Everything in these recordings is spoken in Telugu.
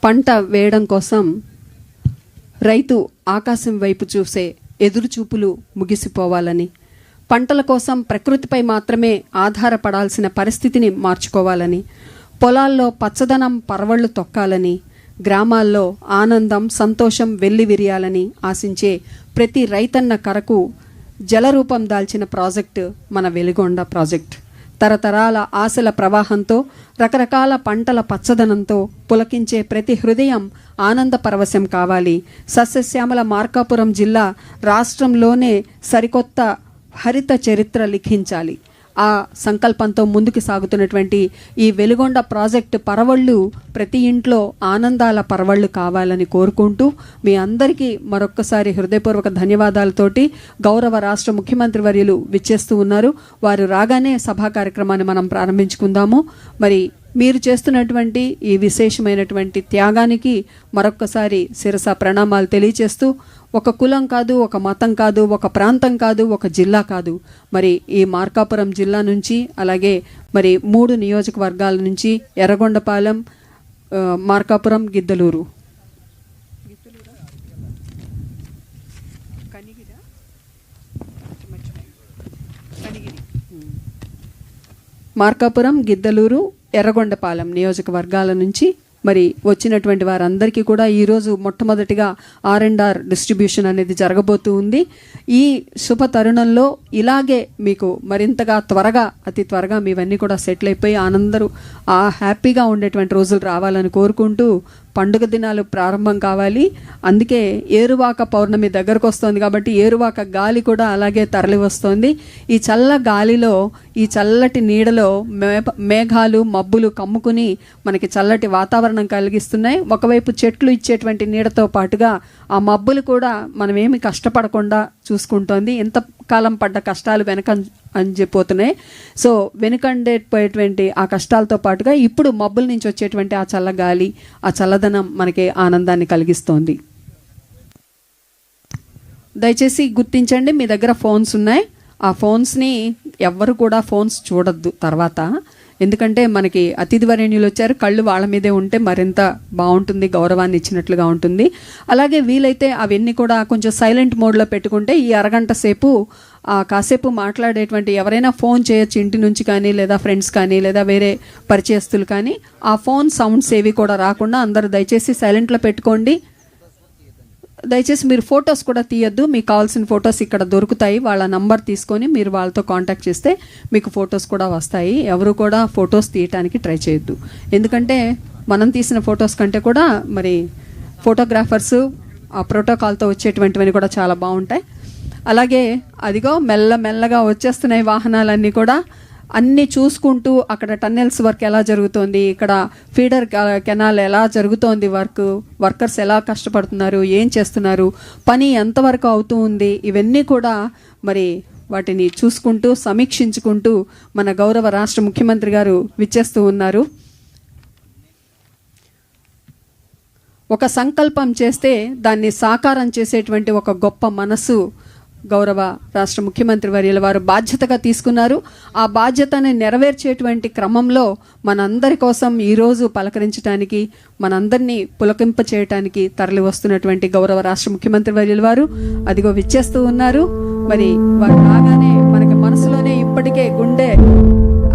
పంట వేయడం కోసం రైతు ఆకాశం వైపు చూసే ఎదురుచూపులు ముగిసిపోవాలని, పంటల కోసం ప్రకృతిపై మాత్రమే ఆధారపడాల్సిన పరిస్థితిని మార్చుకోవాలని, పొలాల్లో పచ్చదనం పరవళ్లు తొక్కాలని, గ్రామాల్లో ఆనందం సంతోషం వెల్లివిరియాలని ఆశించే ప్రతి రైతన్న కరకు జలరూపం దాల్చిన ప్రాజెక్టు మన వెలిగొండ ప్రాజెక్ట్. తరతరాల ఆశల ప్రవాహంతో, రకరకాల పంటల పచ్చదనంతో పులకించే ప్రతి హృదయం ఆనంద పరవశం కావాలి. సస్యశ్యామల మార్కాపురం జిల్లా రాష్ట్రంలోనే సరికొత్త హరిత చరిత్ర లిఖించాలి. ఆ సంకల్పంతో ముందుకు సాగుతున్నటువంటి ఈ వెలిగొండ ప్రాజెక్టు పరవళ్ళు ప్రతి ఇంట్లో ఆనందాల పరవళ్ళు కావాలని కోరుకుంటూ మీ అందరికీ మరొక్కసారి హృదయపూర్వక ధన్యవాదాలతోటి గౌరవ రాష్ట్ర ముఖ్యమంత్రి వర్యులు విచ్చేస్తూ ఉన్నారు. వారు రాగానే సభా కార్యక్రమాన్ని మనం ప్రారంభించుకుందాము. మరి మీరు చేస్తున్నటువంటి ఈ విశేషమైనటువంటి త్యాగానికి మరొక్కసారి శిరస ప్రణామాలు తెలియచేస్తూ, ఒక కులం కాదు, ఒక మతం కాదు, ఒక ప్రాంతం కాదు, ఒక జిల్లా కాదు, మరి ఈ మార్కాపురం జిల్లా నుంచి అలాగే మరి 3 నియోజకవర్గాల నుంచి ఎర్రగొండపాలెం, మార్కాపురం, గిద్దలూరు, మార్కాపురం, గిద్దలూరు, ఎర్రగొండపాలెం నియోజకవర్గాల నుంచి మరి వచ్చినటువంటి వారందరికీ కూడా ఈరోజు మొట్టమొదటిగా R&R డిస్ట్రిబ్యూషన్ అనేది జరగబోతూ ఉంది. ఈ శుభ తరుణంలో ఇలాగే మీకు మరింతగా అతి త్వరగా మీవన్నీ కూడా సెటిల్ అయిపోయి అందరూ హ్యాపీగా ఉండేటువంటి రోజులు రావాలని కోరుకుంటూ, పండుగ దినాలు ప్రారంభం కావాలి. అందుకే ఏరువాక పౌర్ణమి దగ్గరకు వస్తుంది కాబట్టి ఏరువాక గాలి కూడా అలాగే తరలి వస్తుంది. ఈ చల్ల గాలిలో, ఈ చల్లటి నీడలో మేఘాలు మబ్బులు కమ్ముకుని మనకి చల్లటి వాతావరణం కలిగిస్తున్నాయి. ఒకవైపు చెట్లు ఇచ్చేటువంటి నీడతో పాటుగా ఆ మబ్బులు కూడా మనమేమి కష్టపడకుండా చూసుకుంటోంది. ఎంతకాలం పడ్డ కష్టాలు అంజిపోతున్నాయి. సో వెనుకండేపోయేటువంటి ఆ కష్టాలతో పాటుగా ఇప్పుడు మబ్బుల నుంచి వచ్చేటువంటి ఆ చల్ల గాలి, ఆ చల్లదనం మనకి ఆనందాన్ని కలిగిస్తోంది. దయచేసి గుర్తించండి, మీ దగ్గర ఫోన్స్ ఉన్నాయి. ఆ ఫోన్స్ని ఎవ్వరు కూడా ఫోన్స్ చూడొద్దు తర్వాత. ఎందుకంటే మనకి అతిథి వరేణ్యులు వచ్చారు, కళ్ళు వాళ్ళ మీదే ఉంటే మరింత బాగుంటుంది, గౌరవాన్ని ఇచ్చినట్లుగా ఉంటుంది. అలాగే వీలైతే అవన్నీ కూడా కొంచెం సైలెంట్ మోడ్లో పెట్టుకుంటే ఈ అరగంట సేపు కాసేపు మాట్లాడేటువంటి ఎవరైనా ఫోన్ చేయొచ్చు, ఇంటి నుంచి కానీ లేదా ఫ్రెండ్స్ కానీ లేదా వేరే పరిచయస్తులు కానీ. ఆ ఫోన్ సౌండ్స్ ఏవి కూడా రాకుండా అందరూ దయచేసి సైలెంట్లో పెట్టుకోండి. దయచేసి మీరు ఫొటోస్ కూడా తీయొద్దు. మీకు కావాల్సిన ఫొటోస్ ఇక్కడ దొరుకుతాయి. వాళ్ళ నంబర్ తీసుకొని మీరు వాళ్ళతో కాంటాక్ట్ చేస్తే మీకు ఫొటోస్ కూడా వస్తాయి. ఎవరు కూడా ఫొటోస్ తీయటానికి ట్రై చేయొద్దు. ఎందుకంటే మనం తీసిన ఫొటోస్ కంటే కూడా మరి ఫోటోగ్రాఫర్స్ ఆ ప్రోటోకాల్తో వచ్చేటువంటివన్నీ కూడా చాలా బాగుంటాయి. అలాగే అదిగో మెల్లగా వచ్చేస్తున్నాయి వాహనాలన్నీ కూడా. అన్నీ చూసుకుంటూ అక్కడ టన్నెల్స్ వర్క్ ఎలా జరుగుతోంది, ఇక్కడ ఫీడర్ కెనాల్ ఎలా జరుగుతోంది, వర్కర్స్ ఎలా కష్టపడుతున్నారు, ఏం చేస్తున్నారు, పని ఎంతవరకు అవుతూ ఉంది, ఇవన్నీ కూడా మరి వాటిని చూసుకుంటూ సమీక్షించుకుంటూ మన గౌరవ రాష్ట్ర ముఖ్యమంత్రి గారు విచ్చేస్తూ ఉన్నారు. ఒక సంకల్పం చేస్తే దాన్ని సాకారం చేసేటువంటి ఒక గొప్ప మనసు గౌరవ రాష్ట్ర ముఖ్యమంత్రి వర్యుల వారు బాధ్యతగా తీసుకున్నారు. ఆ బాధ్యతని నెరవేర్చేటువంటి క్రమంలో మనందరి కోసం ఈరోజు పలకరించడానికి, మనందరినీ పులకింప చేయటానికి తరలి వస్తున్నటువంటి గౌరవ రాష్ట్ర ముఖ్యమంత్రి వర్యుల వారు అదిగో విచ్చేస్తూ ఉన్నారు. మరి వారు రాగానే మనకి మనసులోనే ఇప్పటికే గుండె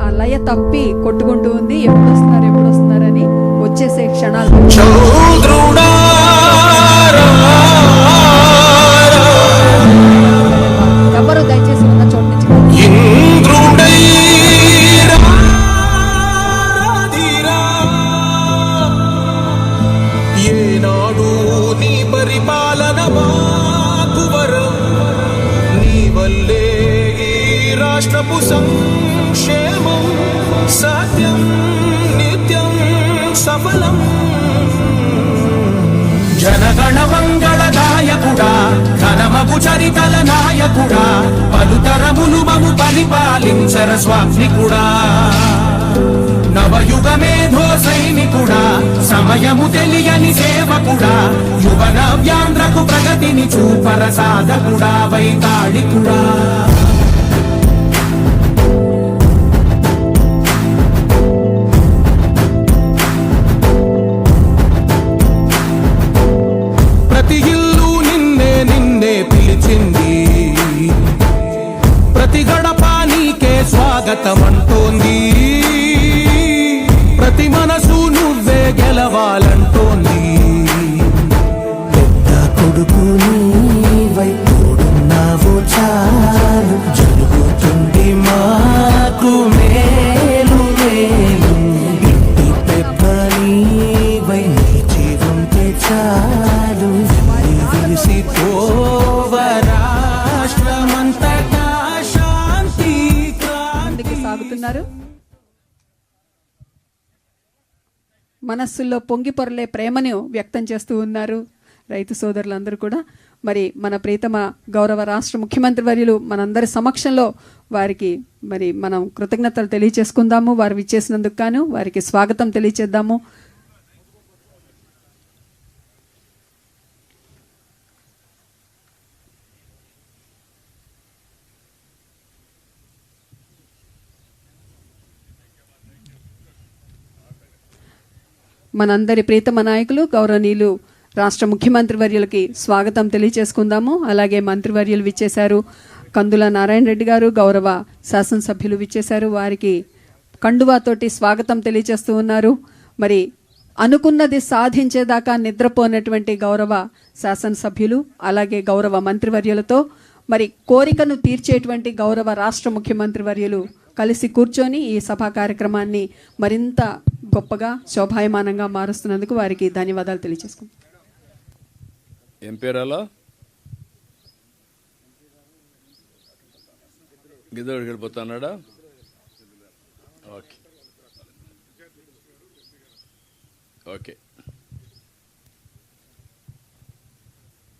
ఆ లయ తప్పి కొట్టుకుంటూ ఉంది. ఎప్పుడు వస్తున్నారని వచ్చేసే క్షణాలు. ఎవరు దయచేసి ఉన్న చోటు నుంచి ఏనాడు నీ పరిపాలన మాకువరం, నీ వల్లే ఈ రాష్ట్రపు సంక్షేమం సత్యం నిత్యం సఫలం. జనగణ మంగళ నాయకుడా, ఘనమగు చరితల నాయకుడా, పలుతరములు మము పరిపాలించర స్వామికుడా. నవయుగ మేధో సైనికుడా, సమయము తెలియని సేవకుడా, యువ నవ్యాంధ్రకు ప్రగతిని చూపర సాధకుడా, వైతాళికుడా. స్వాగతమంటోంది. ప్రతి మనసు నువ్వే గెలవాలంటోంది. పెద్ద కొడుకు నీవై తోడున్నావు చాలు, జరుగుతుంది మాకు మేలు మేలు. ఇంటి పెద్ద నీవై నిలిచి ఉంటే చాలు, విసిపోవ రాష్ట్రమంతటా శాంతి ముందుకు సాగుతున్నారు. మనస్సుల్లో పొంగి పొరలే ప్రేమను వ్యక్తం చేస్తూ ఉన్నారు రైతు సోదరులందరూ కూడా. మరి మన ప్రీతమ గౌరవ రాష్ట్ర ముఖ్యమంత్రి వర్యులు మనందరి సమక్షంలో వారికి మరి మనం కృతజ్ఞతలు తెలియచేసుకుందాము. వారు విచ్చేసినందుకు గాను వారికి స్వాగతం తెలియచేద్దాము. మనందరి ప్రీతమ నాయకులు గౌరవనీయులు రాష్ట్ర ముఖ్యమంత్రి వర్యులకి స్వాగతం తెలియచేసుకుందాము. అలాగే మంత్రివర్యులు విచ్చేశారు. కందుల నారాయణ రెడ్డి గారు గౌరవ శాసనసభ్యులు విచ్చేశారు. వారికి కండువాతోటి స్వాగతం తెలియచేస్తూ ఉన్నారు. మరి అనుకున్నది సాధించేదాకా నిద్రపోనటువంటి గౌరవ శాసనసభ్యులు అలాగే గౌరవ మంత్రివర్యులతో మరి కోరికను తీర్చేటువంటి గౌరవ రాష్ట్ర ముఖ్యమంత్రి వర్యులు కలిసి కూర్చొని ఈ సభా కార్యక్రమాన్ని మరింత గొప్పగా శోభాయమానంగా మారుస్తున్నందుకు వారికి ధన్యవాదాలు తెలియజేసుకుంటాం. ఏం పేరాలా గిద్దోడికి వెళ్ళిపోతున్నాడా? Okay okay.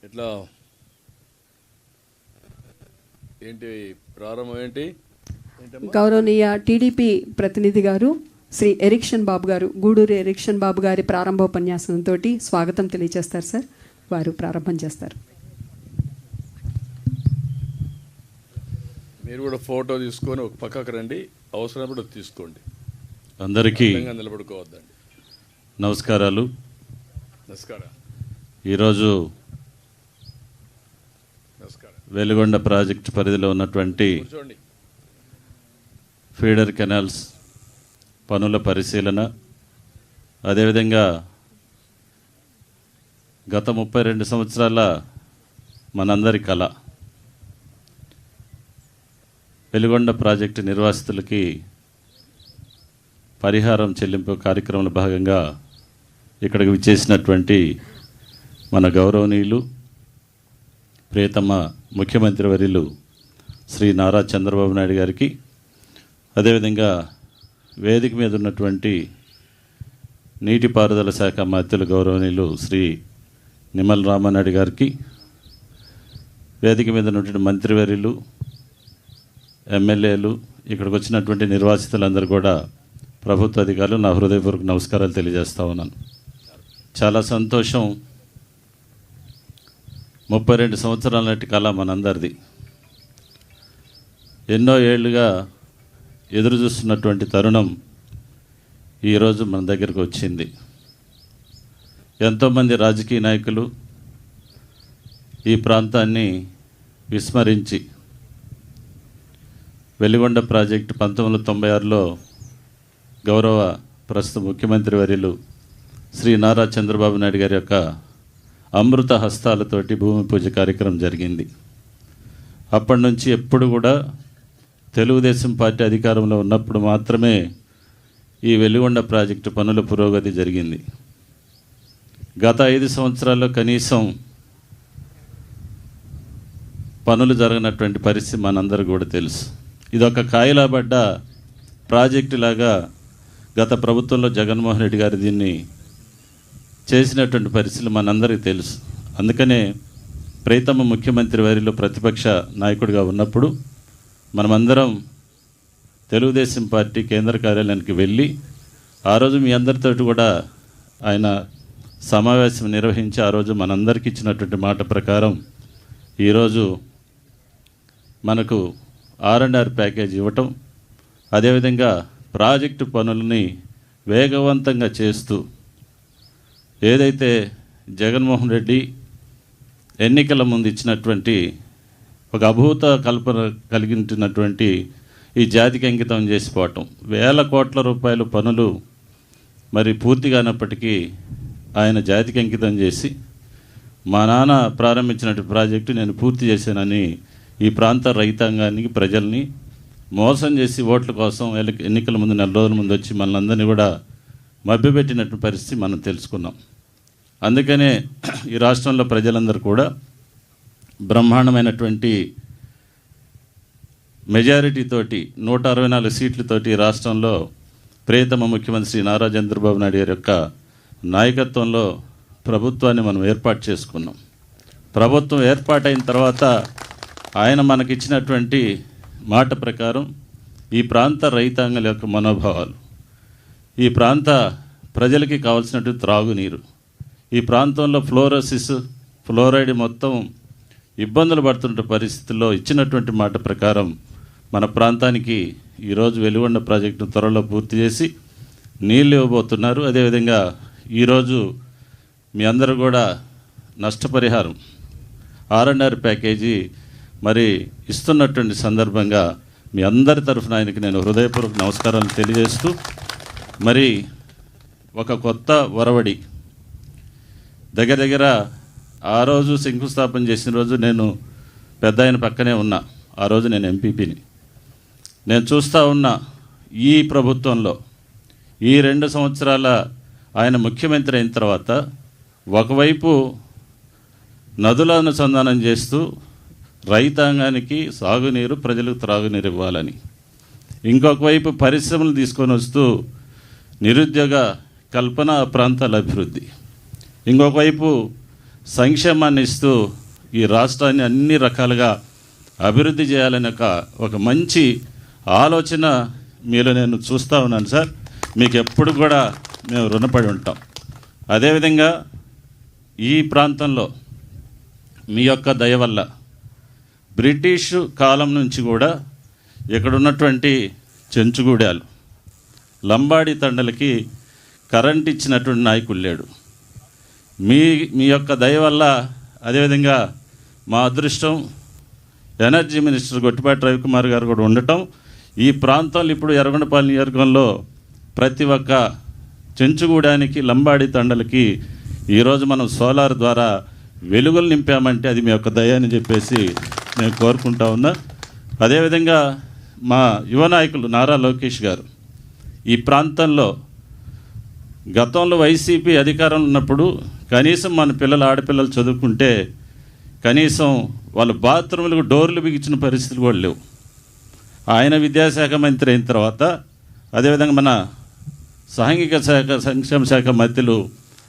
ఇట్లా ఏంటి ప్రారంభం ఏంటి? గౌరవనీయ టీడీపీ ప్రతినిధి గారు శ్రీ ఎరిక్షన్ బాబు గారు, గూడూరు ఎరిక్షన్ బాబు గారి ప్రారంభోపన్యాసంతో స్వాగతం తెలియజేస్తారు సార్. వారు ప్రారంభం చేస్తారు. మీరు కూడా ఫోటో తీసుకొని ఒక పక్కకు రండి, అవసరమైనప్పుడు తీసుకోండి. అందరికీ నిలబడుకోవద్దండి. నమస్కారాలు. నమస్కారం. ఈరోజు నమస్కారం. వెలుగొండ ప్రాజెక్టు పరిధిలో ఉన్నటువంటి కూర్చోండి. ఫీడర్ కెనాల్స్ పనుల పరిశీలన, అదేవిధంగా గత 32 సంవత్సరాల మనందరి కళ వెలుగొండ ప్రాజెక్టు నిర్వాసితులకి పరిహారం చెల్లింపు కార్యక్రమంలో భాగంగా ఇక్కడికి విచ్చేసినటువంటి మన గౌరవనీయులు ప్రియతమ ముఖ్యమంత్రి వర్యులు శ్రీ నారా చంద్రబాబు నాయుడు గారికి, అదేవిధంగా వేదిక మీద ఉన్నటువంటి నీటిపారుదల శాఖ మంత్రులు గౌరవనీయులు శ్రీ నిమ్మల రామానాయుడు గారికి, వేదిక మీద ఉన్నటువంటి మంత్రివర్యులు, ఎమ్మెల్యేలు, ఇక్కడికి వచ్చినటువంటి నిర్వాసితులందరూ కూడా ప్రభుత్వ అధికారులు నా హృదయపూర్వక నమస్కారాలు తెలియజేస్తా ఉన్నాను. చాలా సంతోషం. 32 సంవత్సరాల నాటి కళ మనందరిది. ఎన్నో ఏళ్లుగా ఎదురు చూస్తున్నటువంటి తరుణం ఈరోజు మన దగ్గరకు వచ్చింది. ఎంతోమంది రాజకీయ నాయకులు ఈ ప్రాంతాన్ని విస్మరించి వెలుగొండ ప్రాజెక్టు 1996లో గౌరవ ప్రస్తుత ముఖ్యమంత్రి వర్యులు శ్రీ నారా చంద్రబాబు నాయుడు గారి యొక్క అమృత హస్తాలతోటి భూమి పూజ కార్యక్రమం జరిగింది. అప్పటి నుంచి ఎప్పుడు కూడా తెలుగుదేశం పార్టీ అధికారంలో ఉన్నప్పుడు మాత్రమే ఈ వెలుగొండ ప్రాజెక్టు పనుల పురోగతి జరిగింది. గత 5 సంవత్సరాల్లో కనీసం పనులు జరగనటువంటి పరిస్థితి మనందరూ కూడా తెలుసు. ఇదొక కాయలాబడ్డ ప్రాజెక్టు లాగా గత ప్రభుత్వంలో జగన్మోహన్ రెడ్డి గారు దీన్ని చేసినటువంటి పరిస్థితులు మనందరికీ తెలుసు. అందుకనే ప్రియతమ ముఖ్యమంత్రి వర్యులు ప్రతిపక్ష నాయకుడిగా ఉన్నప్పుడు మనమందరం తెలుగుదేశం పార్టీ కేంద్ర కార్యాలయానికి వెళ్ళి ఆ రోజు మీ అందరితో కూడా ఆయన సమావేశం నిర్వహించి ఆ రోజు మనందరికీ ఇచ్చినటువంటి మాట ప్రకారం ఈరోజు మనకు R&R ప్యాకేజ్ ఇవ్వటం, అదేవిధంగా ప్రాజెక్టు పనులని వేగవంతంగా చేస్తూ ఏదైతే జగన్మోహన్ రెడ్డి ఎన్నికల ముందు ఇచ్చినటువంటి ఒక అభూత కల్పన కలిగించినటువంటి ఈ జాతికి అంకితం చేసిపోవటం. వేల కోట్ల రూపాయల పనులు మరి పూర్తి కానప్పటికీ ఆయన జాతికి అంకితం చేసి మా నాన్న ప్రారంభించినట్టు ప్రాజెక్టు నేను పూర్తి చేశానని ఈ ప్రాంత రైతాంగానికి ప్రజల్ని మోసం చేసి ఓట్ల కోసం ఎన్నికల ముందు 4 రోజుల ముందు వచ్చి మనల్ని కూడా మభ్యపెట్టినట్టు పరిస్థితి మనం తెలుసుకున్నాం. అందుకనే ఈ రాష్ట్రంలో ప్రజలందరూ కూడా బ్రహ్మాండమైనటువంటి మెజారిటీతోటి 164 సీట్లతోటి రాష్ట్రంలో ప్రియతమ ముఖ్యమంత్రి శ్రీ నారా చంద్రబాబు నాయుడు గారి యొక్క నాయకత్వంలో ప్రభుత్వాన్ని మనం ఏర్పాటు చేసుకున్నాం. ప్రభుత్వం ఏర్పాటైన తర్వాత ఆయన మనకిచ్చినటువంటి మాట ప్రకారం ఈ ప్రాంత రైతాంగాల యొక్క మనోభావాలు, ఈ ప్రాంత ప్రజలకి కావాల్సినటువంటి త్రాగునీరు, ఈ ప్రాంతంలో ఫ్లోరైడ్ మొత్తం ఇబ్బందులు పడుతున్న పరిస్థితుల్లో ఇచ్చినటువంటి మాట ప్రకారం మన ప్రాంతానికి ఈరోజు వెలుగొండ ప్రాజెక్టును త్వరలో పూర్తి చేసి నీళ్ళు ఇవ్వబోతున్నారు. అదేవిధంగా ఈరోజు మీ అందరూ కూడా నష్టపరిహారం R&R ప్యాకేజీ మరి ఇస్తున్నటువంటి సందర్భంగా మీ అందరి తరఫున ఆయనకి నేను హృదయపూర్వక నమస్కారాలు తెలియజేస్తూ, మరి ఒక కొత్త ఒరవడి దగ్గర ఆ రోజు శంకుస్థాపన చేసిన రోజు నేను పెద్ద ఆయన పక్కనే ఉన్నా. ఆ రోజు నేను ఎంపీపీని. నేను చూస్తూ ఉన్నా ఈ ప్రభుత్వంలో ఈ 2 సంవత్సరాల ఆయన ముఖ్యమంత్రి అయిన తర్వాత ఒకవైపు నదుల అనుసంధానం చేస్తూ రైతాంగానికి సాగునీరు, ప్రజలకు త్రాగునీరు ఇవ్వాలని, ఇంకొక వైపు పరిశ్రమలు తీసుకొని వస్తూ నిరుద్యోగ కల్పన, ప్రాంతాల అభివృద్ధి, ఇంకొక వైపు సంక్షేమాన్ని ఇస్తూ ఈ రాష్ట్రాన్ని అన్ని రకాలుగా అభివృద్ధి చేయాలని ఒక మంచి ఆలోచన మీలో నేను చూస్తూ ఉన్నాను సార్. మీకు ఎప్పుడు కూడా మేము రుణపడి ఉంటాం. అదేవిధంగా ఈ ప్రాంతంలో మీ యొక్క దయ వల్ల బ్రిటిష్ కాలం నుంచి కూడా ఇక్కడ ఉన్నటువంటి చెంచుగూడాలు, లంబాడి తండలకి కరెంట్ ఇచ్చినటువంటి నాయకుడు లేడు. మీ యొక్క దయ వల్ల, అదేవిధంగా మా అదృష్టం ఎనర్జీ మినిస్టర్ గొట్టిపాటి రవికుమార్ గారు కూడా ఉండటం, ఈ ప్రాంతంలో ఇప్పుడు ఎర్రగొండపాలెం నియోజకవర్గంలో ప్రతి ఒక్క చెంచుగూడానికి, లంబాడి తండలకి ఈరోజు మనం సోలార్ ద్వారా వెలుగులు నింపామంటే అది మీ యొక్క దయ అని చెప్పేసి నేను కోరుకుంటా ఉన్నా. అదేవిధంగా మా యువ నాయకులు నారా లోకేష్ గారు ఈ ప్రాంతంలో గతంలో వైసీపీ అధికారంలో ఉన్నప్పుడు కనీసం మన పిల్లలు, ఆడపిల్లలు చదువుకుంటే కనీసం వాళ్ళ బాత్రూములకు డోర్లు బిగించిన పరిస్థితులు కూడా లేవు. ఆయన విద్యాశాఖ మంత్రి అయిన తర్వాత, అదేవిధంగా మన సాంఘిక శాఖ, సంక్షేమ శాఖ మంత్రులు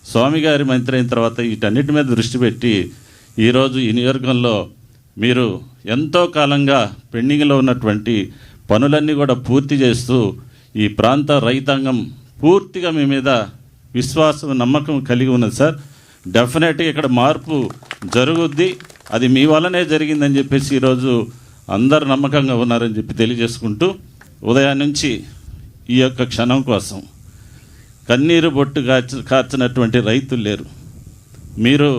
స్వామి గారి మంత్రి అయిన తర్వాత వీటన్నిటి మీద దృష్టి పెట్టి ఈరోజు ఈ నియోజకవర్గంలో మీరు ఎంతో కాలంగా పెండింగ్లో ఉన్నటువంటి పనులన్నీ కూడా పూర్తి చేస్తూ ఈ ప్రాంత రైతాంగం పూర్తిగా మీ మీద విశ్వాసం, నమ్మకం కలిగి ఉన్నది సార్. డెఫినెట్గా ఇక్కడ మార్పు జరుగుద్ది, అది మీ వల్లనే జరిగిందని చెప్పేసి ఈరోజు అందరు నమ్మకంగా ఉన్నారని చెప్పి తెలియజేసుకుంటూ, ఉదయం నుంచి ఈ యొక్క క్షణం కోసం కన్నీరు బొట్టు కార్చినటువంటి రైతులు లేరు. మీరు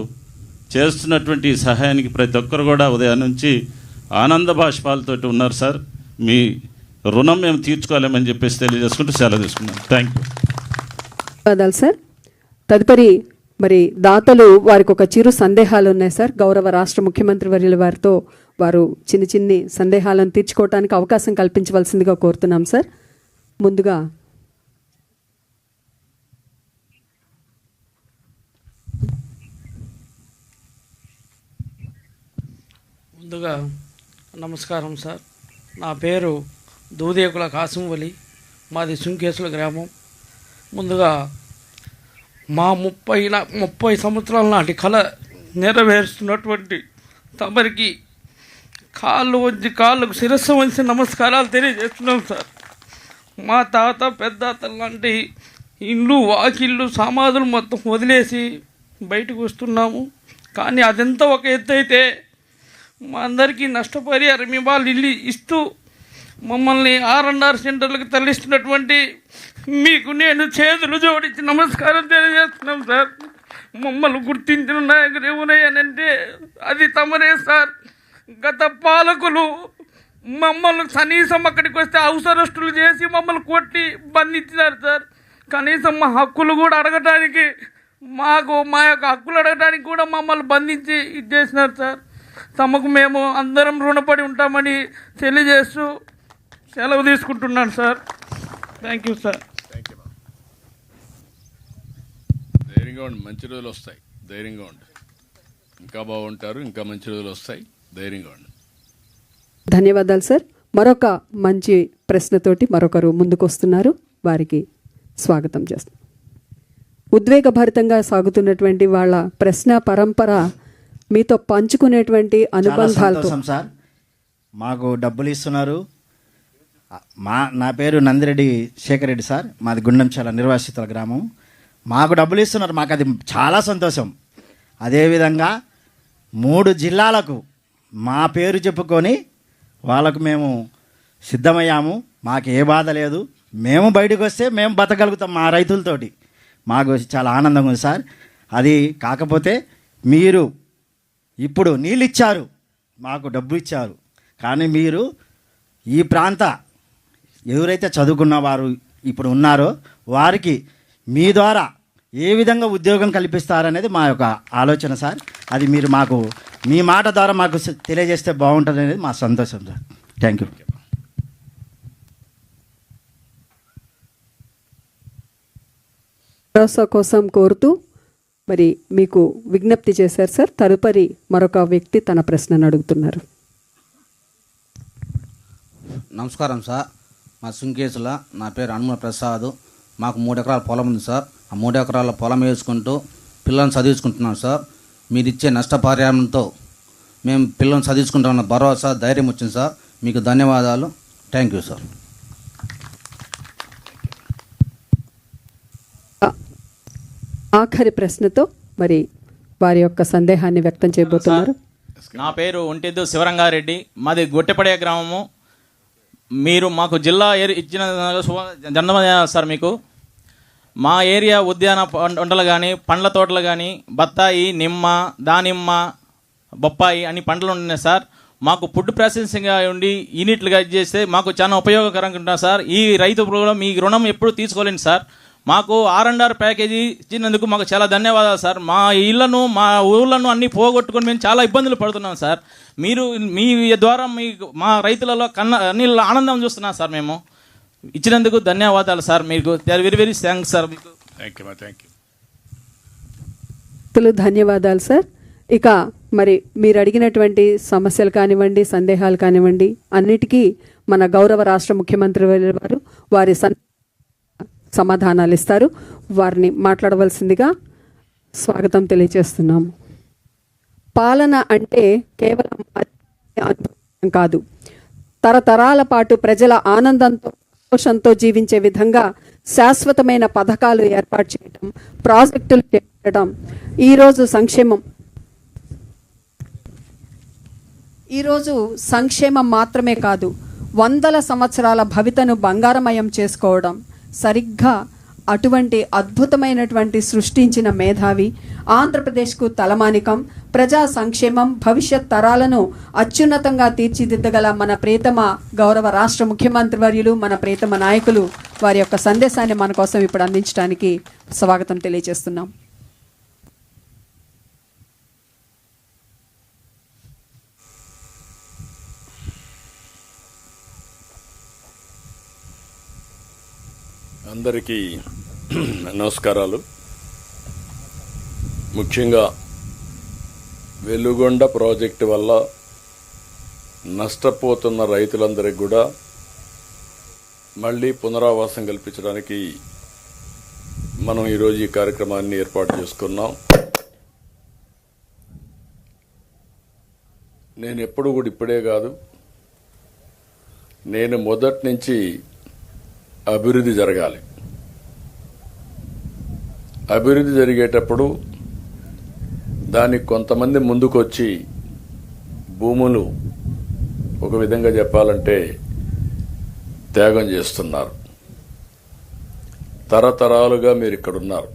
చేస్తున్నటువంటి సహాయానికి ప్రతి ఒక్కరు కూడా ఉదయం నుంచి ఆనంద బాష్పాలతోటి ఉన్నారు సార్. మీ రుణం మేము తీర్చుకోలేమని చెప్పేసి తెలియజేసుకుంటూ సెలవు తీసుకున్నాం. Thank you. ధన్యవాదాలు సార్. తదుపరి మరి దాతలు వారికి ఒక చిరు సందేహాలు ఉన్నాయి సార్. గౌరవ రాష్ట్ర ముఖ్యమంత్రి వర్యుల వారితో వారు చిన్ని సందేహాలను తీర్చుకోవడానికి అవకాశం కల్పించవలసిందిగా కోరుతున్నాం సార్. ముందుగా నమస్కారం సార్. నా పేరు దూదేకుల కాసింవలి, మాది సుంకేసుల గ్రామం. ముందుగా మా 30 సంవత్సరాల నాటి కళ నెరవేరుస్తున్నటువంటి తమరికి కాళ్ళకు శిరస్సు వంచి నమస్కారాలు తెలియజేస్తున్నాం సార్. మా తాత పెద్దాత లాంటి ఇండ్లు, వాకిళ్ళు, సమాధులు మొత్తం వదిలేసి బయటకు వస్తున్నాము. కానీ అదంతా ఒక ఎత్తు అయితే మా అందరికీ నష్టపరిహారం ఇవాళ ఇల్లు ఇస్తూ మమ్మల్ని R&R సెంటర్లకు తరలిస్తున్నటువంటి మీకు నేను చేతులు జోడించి నమస్కారం తెలియజేస్తున్నాం సార్. మమ్మల్ని గుర్తించిన నాయకులు ఎవరయ్యానంటే అది తమరే సార్. గత పాలకులు మమ్మల్ని కనీసం అక్కడికి వస్తే హౌస్ అరెస్టులు చేసి మమ్మల్ని కొట్టి బంధించినారు సార్. కనీసం మా హక్కులు కూడా అడగటానికి, మా యొక్క హక్కులు అడగటానికి కూడా మమ్మల్ని బంధించి ఇది చేసినారు సార్. తమకు మేము అందరం రుణపడి ఉంటామని తెలియజేస్తూ సెలవు తీసుకుంటున్నాను సార్. Thank you sir. ధైర్యంగా ఉండి, మంచి రోజులు వస్తాయి. ధైర్యంగా ఉండి, ఇంకా బాగుంటారు. ఇంకా మంచి రోజులు వస్తాయి. ధైర్యంగా ఉండి. ధన్యవాదాలు సార్. మరొక మంచి ప్రశ్నతోటి మరొకరు ముందుకు వస్తున్నారు, వారికి స్వాగతం చేస్తాం. ఉద్వేగభరితంగా సాగుతున్నటువంటి వాళ్ళ ప్రశ్న పరంపర మీతో పంచుకునేటువంటి అనుబంధాలతో. సంతోషం సార్, మాకు డబ్బులు ఇస్తున్నారు. నా పేరు నందిరెడ్డి శేఖర్ రెడ్డి సార్, మాది గుండంచాల నిర్వాసితుల గ్రామం. మాకు డబ్బులు ఇస్తున్నారు, మాకు అది చాలా సంతోషం. అదేవిధంగా 3 జిల్లాలకు మా పేరు చెప్పుకొని వాళ్ళకు మేము సిద్ధమయ్యాము. మాకు ఏ బాధ లేదు. మేము బయటకు వస్తే మేము బతకగలుగుతాం మా రైతులతోటి. మాకు చాలా ఆనందంగా ఉంది సార్. అది కాకపోతే మీరు ఇప్పుడు నీళ్ళు ఇచ్చారు, మాకు డబ్బు ఇచ్చారు, కానీ మీరు ఈ ప్రాంత ఎవరైతే చదువుకున్న వారు ఇప్పుడు ఉన్నారో వారికి మీ ద్వారా ఏ విధంగా ఉద్యోగం కల్పిస్తారనేది మా యొక్క ఆలోచన సార్. అది మీరు మాకు మీ మాట ద్వారా మాకు తెలియజేస్తే బాగుంటుంది అనేది మా సంతోషం సార్. Thank you. భరోసా కోసం కోరుతూ మరి మీకు విజ్ఞప్తి చేశారు సార్. తదుపరి మరొక వ్యక్తి తన ప్రశ్నను అడుగుతున్నారు. నమస్కారం సార్, మా సుంకేసుల నా పేరు హనుమ ప్రసాద్. మాకు 3 ఎకరాల పొలం ఉంది సార్. ఆ 3 ఎకరాల పొలం వేసుకుంటూ పిల్లల్ని చదివించుకుంటున్నాం సార్. మీరు ఇచ్చే నష్టపరిహారంతో మేము పిల్లల్ని చదివించుకుంటామన్న భరోసా, ధైర్యం వచ్చింది సార్. మీకు ధన్యవాదాలు. Thank you sir. ఆఖరి ప్రశ్నతో మరి వారి యొక్క సందేహాన్ని వ్యక్తం చేయబోతున్నారు. నా పేరు ఒంటెద్దు శివరంగారెడ్డి, మాది గొట్టెపడే గ్రామము. మీరు మాకు జిల్లా ఇచ్చిన జన్మదిన సార్. మీకు మా ఏరియా ఉద్యాన పంటలు కానీ, పండ్ల తోటలు కానీ, బత్తాయి, నిమ్మ, దానిమ్మ, బొప్పాయి అని పంటలు ఉన్నాయి సార్. మాకు ఫుడ్ ప్రాసెసింగ్గా ఉండి యూనిట్లుగా చేస్తే మాకు చాలా ఉపయోగకరంగా ఉంటుంది సార్. ఈ రైతు కూడా మీ రుణం ఎప్పుడు తీసుకోలేండి సార్. మాకు R&R ప్యాకేజీ ఇచ్చినందుకు మాకు చాలా ధన్యవాదాలు సార్. మా ఇళ్లను, మా ఊళ్ళను అన్నీ పోగొట్టుకొని మేము చాలా ఇబ్బందులు పడుతున్నాం సార్. మీరు మీ ద్వారా మా రైతులలో అన్ని ఆనందం చూస్తున్నాం సార్. మేము ఇచ్చినందుకు ధన్యవాదాలు సార్. మీకు వెరీ వెరీ థ్యాంక్స్ సార్. మీకు థ్యాంక్ యూ. ధన్యవాదాలు సార్. ఇక మరి మీరు అడిగినటువంటి సమస్యలు కానివ్వండి, సందేహాలు కానివ్వండి, అన్నిటికీ మన గౌరవ రాష్ట్ర ముఖ్యమంత్రి వారు వారి సమాధానాలు ఇస్తారు. వారిని మాట్లాడవలసిందిగా స్వాగతం తెలియజేస్తున్నాము. పాలన అంటే కేవలం అనుభవం కాదు, తరతరాల పాటు ప్రజల ఆనందంతో, సంతోషంతో జీవించే విధంగా శాశ్వతమైన పథకాలు ఏర్పాటు చేయడం, ప్రాజెక్టులు చేపట్టడం. ఈరోజు సంక్షేమం మాత్రమే కాదు, 100 సంవత్సరాల భవితను బంగారమయం చేసుకోవడం. సరిగ్గా అటువంటి అద్భుతమైనటువంటి సృష్టించిన మేధావి, ఆంధ్రప్రదేశ్కు తలమానికం, ప్రజా సంక్షేమం, భవిష్యత్ తరాలను అత్యున్నతంగా తీర్చిదిద్దగల మన ప్రియతమ గౌరవ రాష్ట్ర ముఖ్యమంత్రి వర్యులు, మన ప్రియతమ నాయకులు వారి యొక్క సందేశాన్ని మన కోసం ఇప్పుడు అందించడానికి స్వాగతం తెలియజేస్తున్నాం. అందరికీ నమస్కారాలు. ముఖ్యంగా వెలుగొండ ప్రాజెక్టు వల్ల నష్టపోతున్న రైతులందరికీ కూడా మళ్ళీ పునరావాసం కల్పించడానికి మనం ఈరోజు ఈ కార్యక్రమాన్ని ఏర్పాటు చేసుకున్నాం. నేను ఎప్పుడు కూడా ఇప్పుడే కాదు, నేను మొదటి నుంచి అభివృద్ధి జరగాలి. అభివృద్ధి జరిగేటప్పుడు దానికి కొంతమంది ముందుకొచ్చి భూములు ఒక విధంగా చెప్పాలంటే త్యాగం చేస్తున్నారు. తరతరాలుగా మీరు ఇక్కడ ఉన్నారు.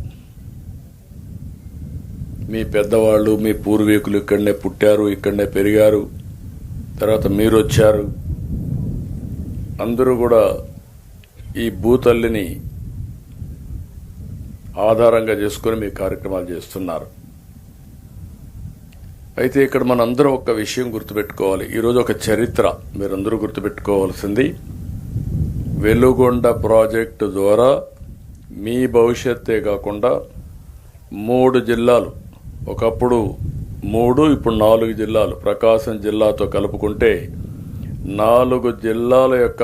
మీ పెద్దవాళ్ళు, మీ పూర్వీకులు ఇక్కడనే పుట్టారు, ఇక్కడనే పెరిగారు. తర్వాత మీరు వచ్చారు. అందరూ కూడా ఈ భూతల్లిని ఆధారంగా చేసుకుని మీ కార్యక్రమాలు చేస్తున్నారు. అయితే ఇక్కడ మనందరం ఒక విషయం గుర్తుపెట్టుకోవాలి. ఈరోజు ఒక చరిత్ర మీరందరూ గుర్తుపెట్టుకోవాల్సింది, వెలుగొండ ప్రాజెక్టు ద్వారా మీ భవిష్యత్తే కాకుండా 3 జిల్లాలు, ఒకప్పుడు 3 ఇప్పుడు 4 జిల్లాలు, ప్రకాశం జిల్లాతో కలుపుకుంటే 4 జిల్లాల యొక్క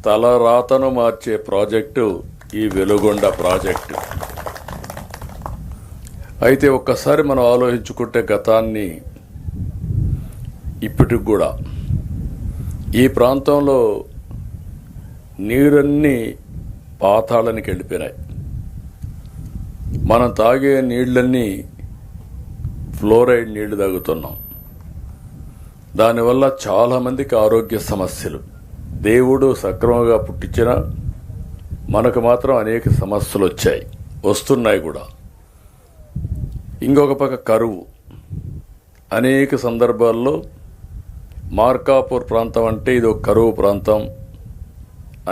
తలరాతను మార్చే ప్రాజెక్టు ఈ వెలుగొండ ప్రాజెక్టు. అయితే ఒక్కసారి మనం ఆలోచించుకుంటే గతాన్ని ఇప్పటికి కూడా ఈ ప్రాంతంలో నీరన్నీ పాతాళానికి వెళ్ళిపోయినాయి. మనం తాగే నీళ్ళన్నీ ఫ్లోరైడ్ నీళ్లు తాగుతున్నాం. దానివల్ల చాలామందికి ఆరోగ్య సమస్యలు. దేవుడు సక్రమంగా పుట్టించినా మనకు మాత్రం అనేక సమస్యలు వచ్చాయి, వస్తున్నాయి కూడా. ఇంకొక పక్క కరువు. అనేక సందర్భాల్లో మార్కాపూర్ ప్రాంతం అంటే ఇది ఒక కరువు ప్రాంతం,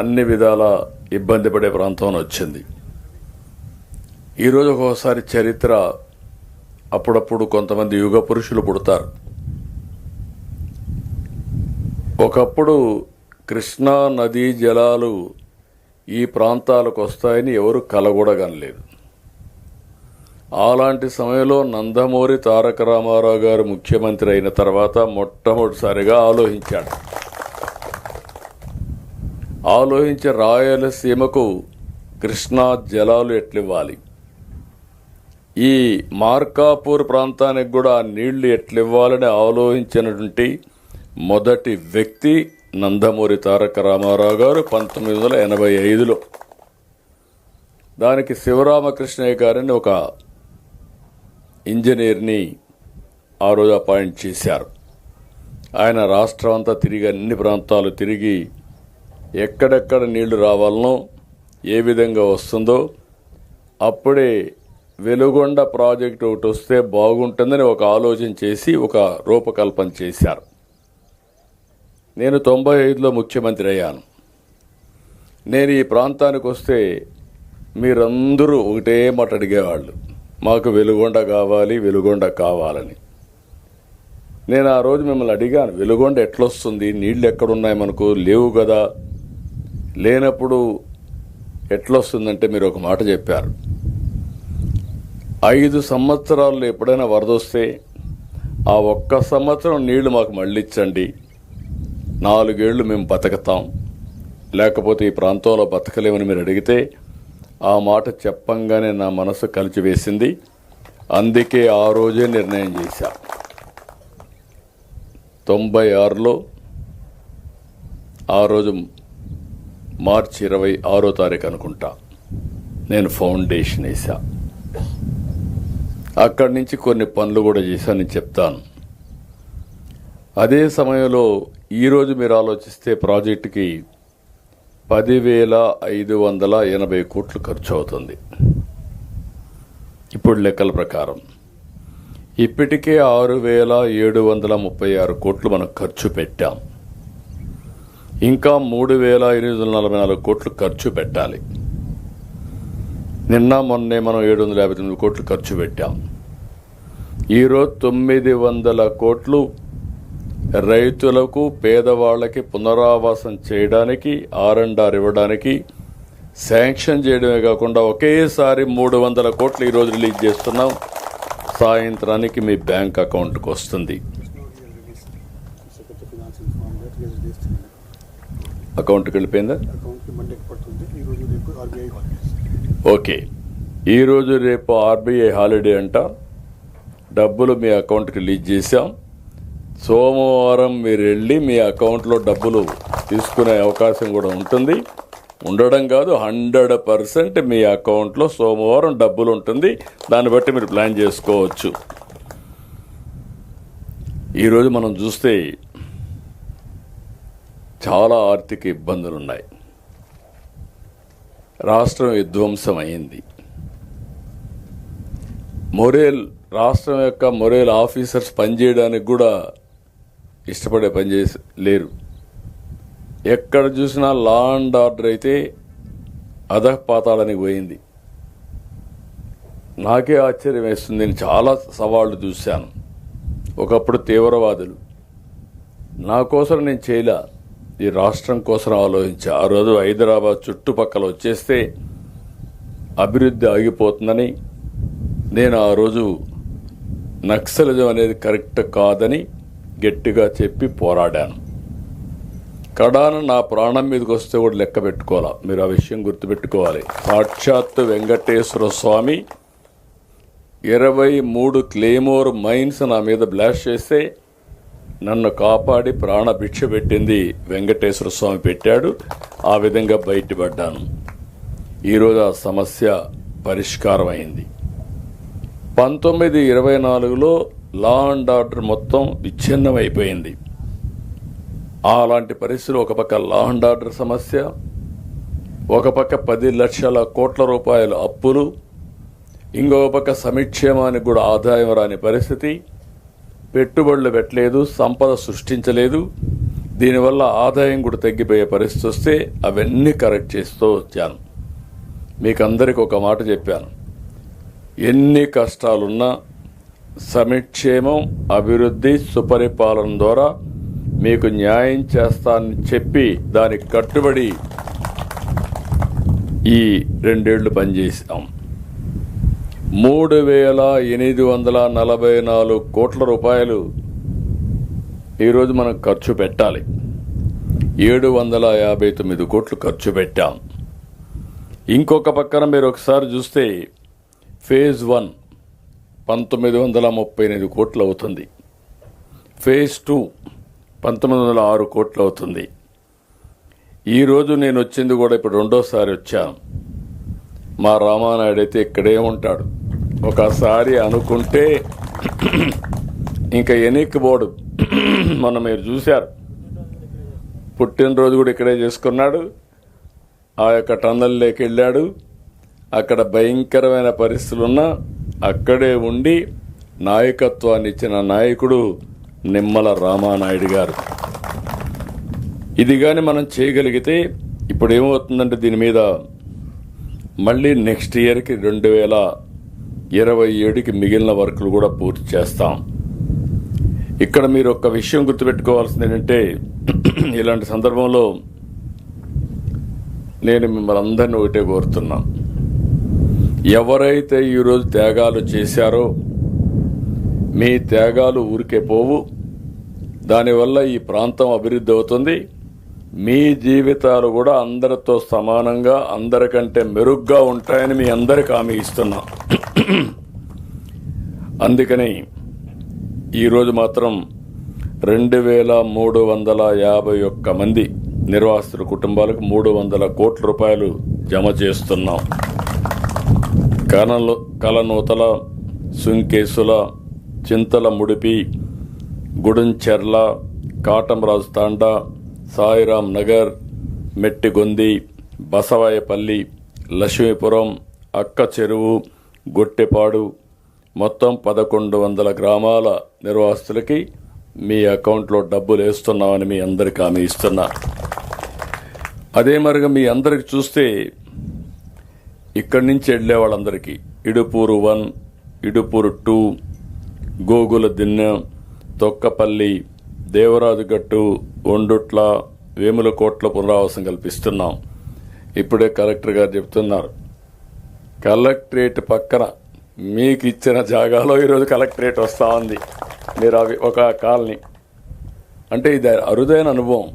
అన్ని విధాల ఇబ్బంది పడే ప్రాంతం వచ్చింది. ఈరోజు ఒక్కోసారి చరిత్ర, అప్పుడప్పుడు కొంతమంది యుగ పురుషులు పుడతారు. ఒకప్పుడు కృష్ణా నదీ జలాలు ఈ ప్రాంతాలకు వస్తాయని ఎవరు కలగూడగనలేదు. అలాంటి సమయంలో నందమూరి తారక రామారావు గారు ముఖ్యమంత్రి అయిన తర్వాత మొట్టమొదటిసారిగా ఆలోచించి రాయలసీమకు కృష్ణా జలాలు ఎట్లివ్వాలి, ఈ మార్కాపూర్ ప్రాంతానికి కూడా నీళ్లు ఎట్లివ్వాలని ఆలోచించినటువంటి మొదటి వ్యక్తి నందమూరి తారక రామారావు గారు 1985లో. దానికి శివరామకృష్ణయ్య గారిని ఒక ఇంజనీర్ని ఆ రోజు అపాయింట్ చేశారు. ఆయన రాష్ట్రం అంతా తిరిగి, అన్ని ప్రాంతాలు తిరిగి ఎక్కడెక్కడ నీళ్లు రావాలనో, ఏ విధంగా వస్తుందో, అప్పుడే వెలుగొండ ప్రాజెక్టు ఒకటి వస్తే బాగుంటుందని ఒక ఆలోచన చేసి ఒక రూపకల్పన చేశారు. నేను 95లో ముఖ్యమంత్రి అయ్యాను. నేను ఈ ప్రాంతానికి వస్తే మీరందరూ ఒకటే మాట అడిగేవాళ్ళు, మాకు వెలుగొండ కావాలి, వెలుగొండ కావాలని. నేను ఆ రోజు మిమ్మల్ని అడిగాను, వెలుగొండ ఎట్లొస్తుంది, నీళ్లు ఎక్కడున్నాయి, మనకు లేవు కదా, లేనప్పుడు ఎట్లొస్తుందంటే మీరు ఒక మాట చెప్పారు, 5 సంవత్సరాల్లో ఎప్పుడైనా వరద వస్తే ఆ 1 సంవత్సరం నీళ్లు మాకు మళ్ళీ ఇచ్చండి, 4 ఏళ్లు మేము బతకతాం, లేకపోతే ఈ ప్రాంతంలో బతకలేమని మీరు అడిగితే, ఆ మాట చెప్పంగానే నా మనసు కలిచివేసింది. అందుకే ఆ రోజే నిర్ణయం చేశా. 96లో ఆ రోజు మార్చి 26వ తారీఖు అనుకుంటా నేను ఫౌండేషన్ వేసా. అక్కడి నుంచి కొన్ని పనులు కూడా చేశానని చెప్తాను. అదే సమయంలో ఈరోజు మీరు ఆలోచిస్తే ప్రాజెక్టుకి 10,580 కోట్లు ఖర్చు అవుతుంది ఇప్పుడు లెక్కల ప్రకారం. ఇప్పటికే 6,736 కోట్లు మనం ఖర్చు పెట్టాం. ఇంకా 3,844 కోట్లు ఖర్చు పెట్టాలి. నిన్న మొన్నే మనం 759 కోట్లు ఖర్చు పెట్టాం. ఈరోజు 900 కోట్లు రైతులకు, పేదవాళ్లకి పునరావాసం చేయడానికి, R&R ఇవ్వడానికి శాంక్షన్ చేయడమే కాకుండా ఒకేసారి 300 కోట్లు ఈరోజు రిలీజ్ చేస్తున్నాం. సాయంత్రానికి మీ బ్యాంక్ అకౌంట్కి వస్తుంది. అకౌంట్కి వెళ్ళిపోయిందా? ఓకే, ఈరోజు రేపు RBI హాలిడే అంట. డబ్బులు మీ అకౌంట్కి రిలీజ్ చేశాం. సోమవారం మీరు వెళ్ళి మీ అకౌంట్లో డబ్బులు తీసుకునే అవకాశం కూడా ఉంటుంది. ఉండడం కాదు, 100% మీ అకౌంట్లో సోమవారం డబ్బులు ఉంటుంది. దాన్ని బట్టి మీరు ప్లాన్ చేసుకోవచ్చు. ఈరోజు మనం చూస్తే చాలా ఆర్థిక ఇబ్బందులు ఉన్నాయి. రాష్ట్రం విధ్వంసం అయింది. మొరేల్, రాష్ట్రం యొక్క మొరేల్ ఆఫీసర్స్ పనిచేయడానికి కూడా ఇష్టపడే పనిచేసి లేరు. ఎక్కడ చూసినా లా అండ్ ఆర్డర్ అయితే అధపాతాళానికి పోయింది. నాకే ఆశ్చర్యం వేస్తుంది. నేను చాలా సవాళ్లు చూశాను. ఒకప్పుడు తీవ్రవాదులు, నా కోసం నేను చేయలే, ఈ రాష్ట్రం కోసం ఆలోచించా. ఆ రోజు హైదరాబాద్ చుట్టుపక్కల వచ్చేస్తే అభివృద్ధి ఆగిపోతుందని నేను ఆ రోజు నక్సలిజం అనేది కరెక్ట్ కాదని గట్టిగా చెప్పి పోరాడాను. కడాన నా ప్రాణం మీదకి వస్తే కూడా లెక్క పెట్టుకోవాలా. మీరు ఆ విషయం గుర్తుపెట్టుకోవాలి. సాక్షాత్తు వెంకటేశ్వర స్వామి 23 క్లేమోర్ మైన్స్ నా మీద బ్లాస్ట్ చేస్తే నన్ను కాపాడి ప్రాణభిక్ష పెట్టింది వెంకటేశ్వర స్వామి పెట్టాడు. ఆ విధంగా బయటపడ్డాను. ఈరోజు ఆ సమస్య పరిష్కారం అయింది. 1924లో లా అండ్ ఆర్డర్ మొత్తం విచ్ఛిన్నమైపోయింది. అలాంటి పరిస్థితులు, ఒక పక్క లా అండ్ ఆర్డర్ సమస్య, ఒక పక్క 10 లక్షల కోట్ల రూపాయల అప్పులు, ఇంకొక పక్క సంక్షేమానికి కూడా ఆదాయం రాని పరిస్థితి, పెట్టుబడులు పెట్టలేదు, సంపద సృష్టించలేదు, దీనివల్ల ఆదాయం కూడా తగ్గిపోయే పరిస్థితి వస్తే అవన్నీ కరెక్ట్ చేస్తూ వచ్చాను. మీకు అందరికీ ఒక మాట చెప్పాను, ఎన్ని కష్టాలున్నా సంక్షేమం, అభివృద్ధి, సుపరిపాలన ద్వారా మీకు న్యాయం చేస్తానని చెప్పి దానికి కట్టుబడి ఈ 2 ఏళ్లు పనిచేసాం. 3,844 కోట్ల రూపాయలు ఈరోజు మనం ఖర్చు పెట్టాలి. 759 కోట్లు ఖర్చు పెట్టాం. ఇంకొక పక్కన మీరు ఒకసారి చూస్తే ఫేజ్ 1 1938 కోట్లు అవుతుంది. ఫేజ్ 2 1906 కోట్లు అవుతుంది. ఈరోజు నేను వచ్చింది కూడా ఇప్పుడు 2వ వచ్చాను. మా రామానాయుడు అయితే ఇక్కడే ఉంటాడు. ఒకసారి అనుకుంటే ఇంకా ఎన్నిక బోర్డు మొన్న మీరు చూశారు, పుట్టినరోజు కూడా ఇక్కడే చేసుకున్నాడు. ఆ యొక్క టన్నల్లోకి వెళ్ళాడు. అక్కడ భయంకరమైన పరిస్థితులున్నా అక్కడే ఉండి నాయకత్వాన్ని ఇచ్చిన నాయకుడు నిమ్మల రామానాయుడు గారు. ఇది కానీ మనం చేయగలిగితే ఇప్పుడు ఏమవుతుందంటే దీని మీద మళ్ళీ నెక్స్ట్ ఇయర్కి 2027కి మిగిలిన వర్కులు కూడా పూర్తి చేస్తాం. ఇక్కడ మీరు ఒక విషయం గుర్తుపెట్టుకోవాల్సింది ఏంటంటే, ఇలాంటి సందర్భంలో నేను మిమ్మల్ని అందరినీ ఒకటే కోరుతున్నా, ఎవరైతే ఈరోజు త్యాగాలు చేశారో మీ త్యాగాలు ఊరికే పోవు. దానివల్ల ఈ ప్రాంతం అభివృద్ధి అవుతుంది. మీ జీవితాలు కూడా అందరితో సమానంగా, అందరికంటే మెరుగ్గా ఉంటాయని మీ అందరికి హామీ ఇస్తున్నా. అందుకని ఈరోజు మాత్రం 2,351 మంది నిర్వాసితుల కుటుంబాలకు 300 కోట్ల రూపాయలు జమ చేస్తున్నాం. కలనూతల, సుంకేసుల, చింతల ముడిపి, గుడంచెర్ల, కాటంరాజు తాండా, సాయిరాం నగర్, మెట్టిగొంది, బసవాయపల్లి, లక్ష్మీపురం, అక్క చెరువు, గొట్టెపాడు మొత్తం 1100 గ్రామాల నిర్వాసితులకి మీ అకౌంట్లో డబ్బులు వేస్తున్నామని మీ అందరికీ హామీ ఇస్తున్నా. అదే మరిగా మీ అందరికి చూస్తే ఇక్కడి నుంచి వెళ్ళే వాళ్ళందరికీ ఇడుపూరు 1, ఇడుపూరు 2, గోగుల దిన్నె, తొక్కపల్లి, దేవరాజుగట్టు, ఒండుట్ల, వేములకోట్ల పునరావాసం కల్పిస్తున్నాం. ఇప్పుడే కలెక్టర్ గారు చెప్తున్నారు, కలెక్టరేట్ పక్కన మీకు ఇచ్చిన జాగాలో ఈరోజు కలెక్టరేట్ వస్తూ ఉంది. మీరు అవి ఒక కాలనీ అంటే ఇది అరుదైన అనుభవం.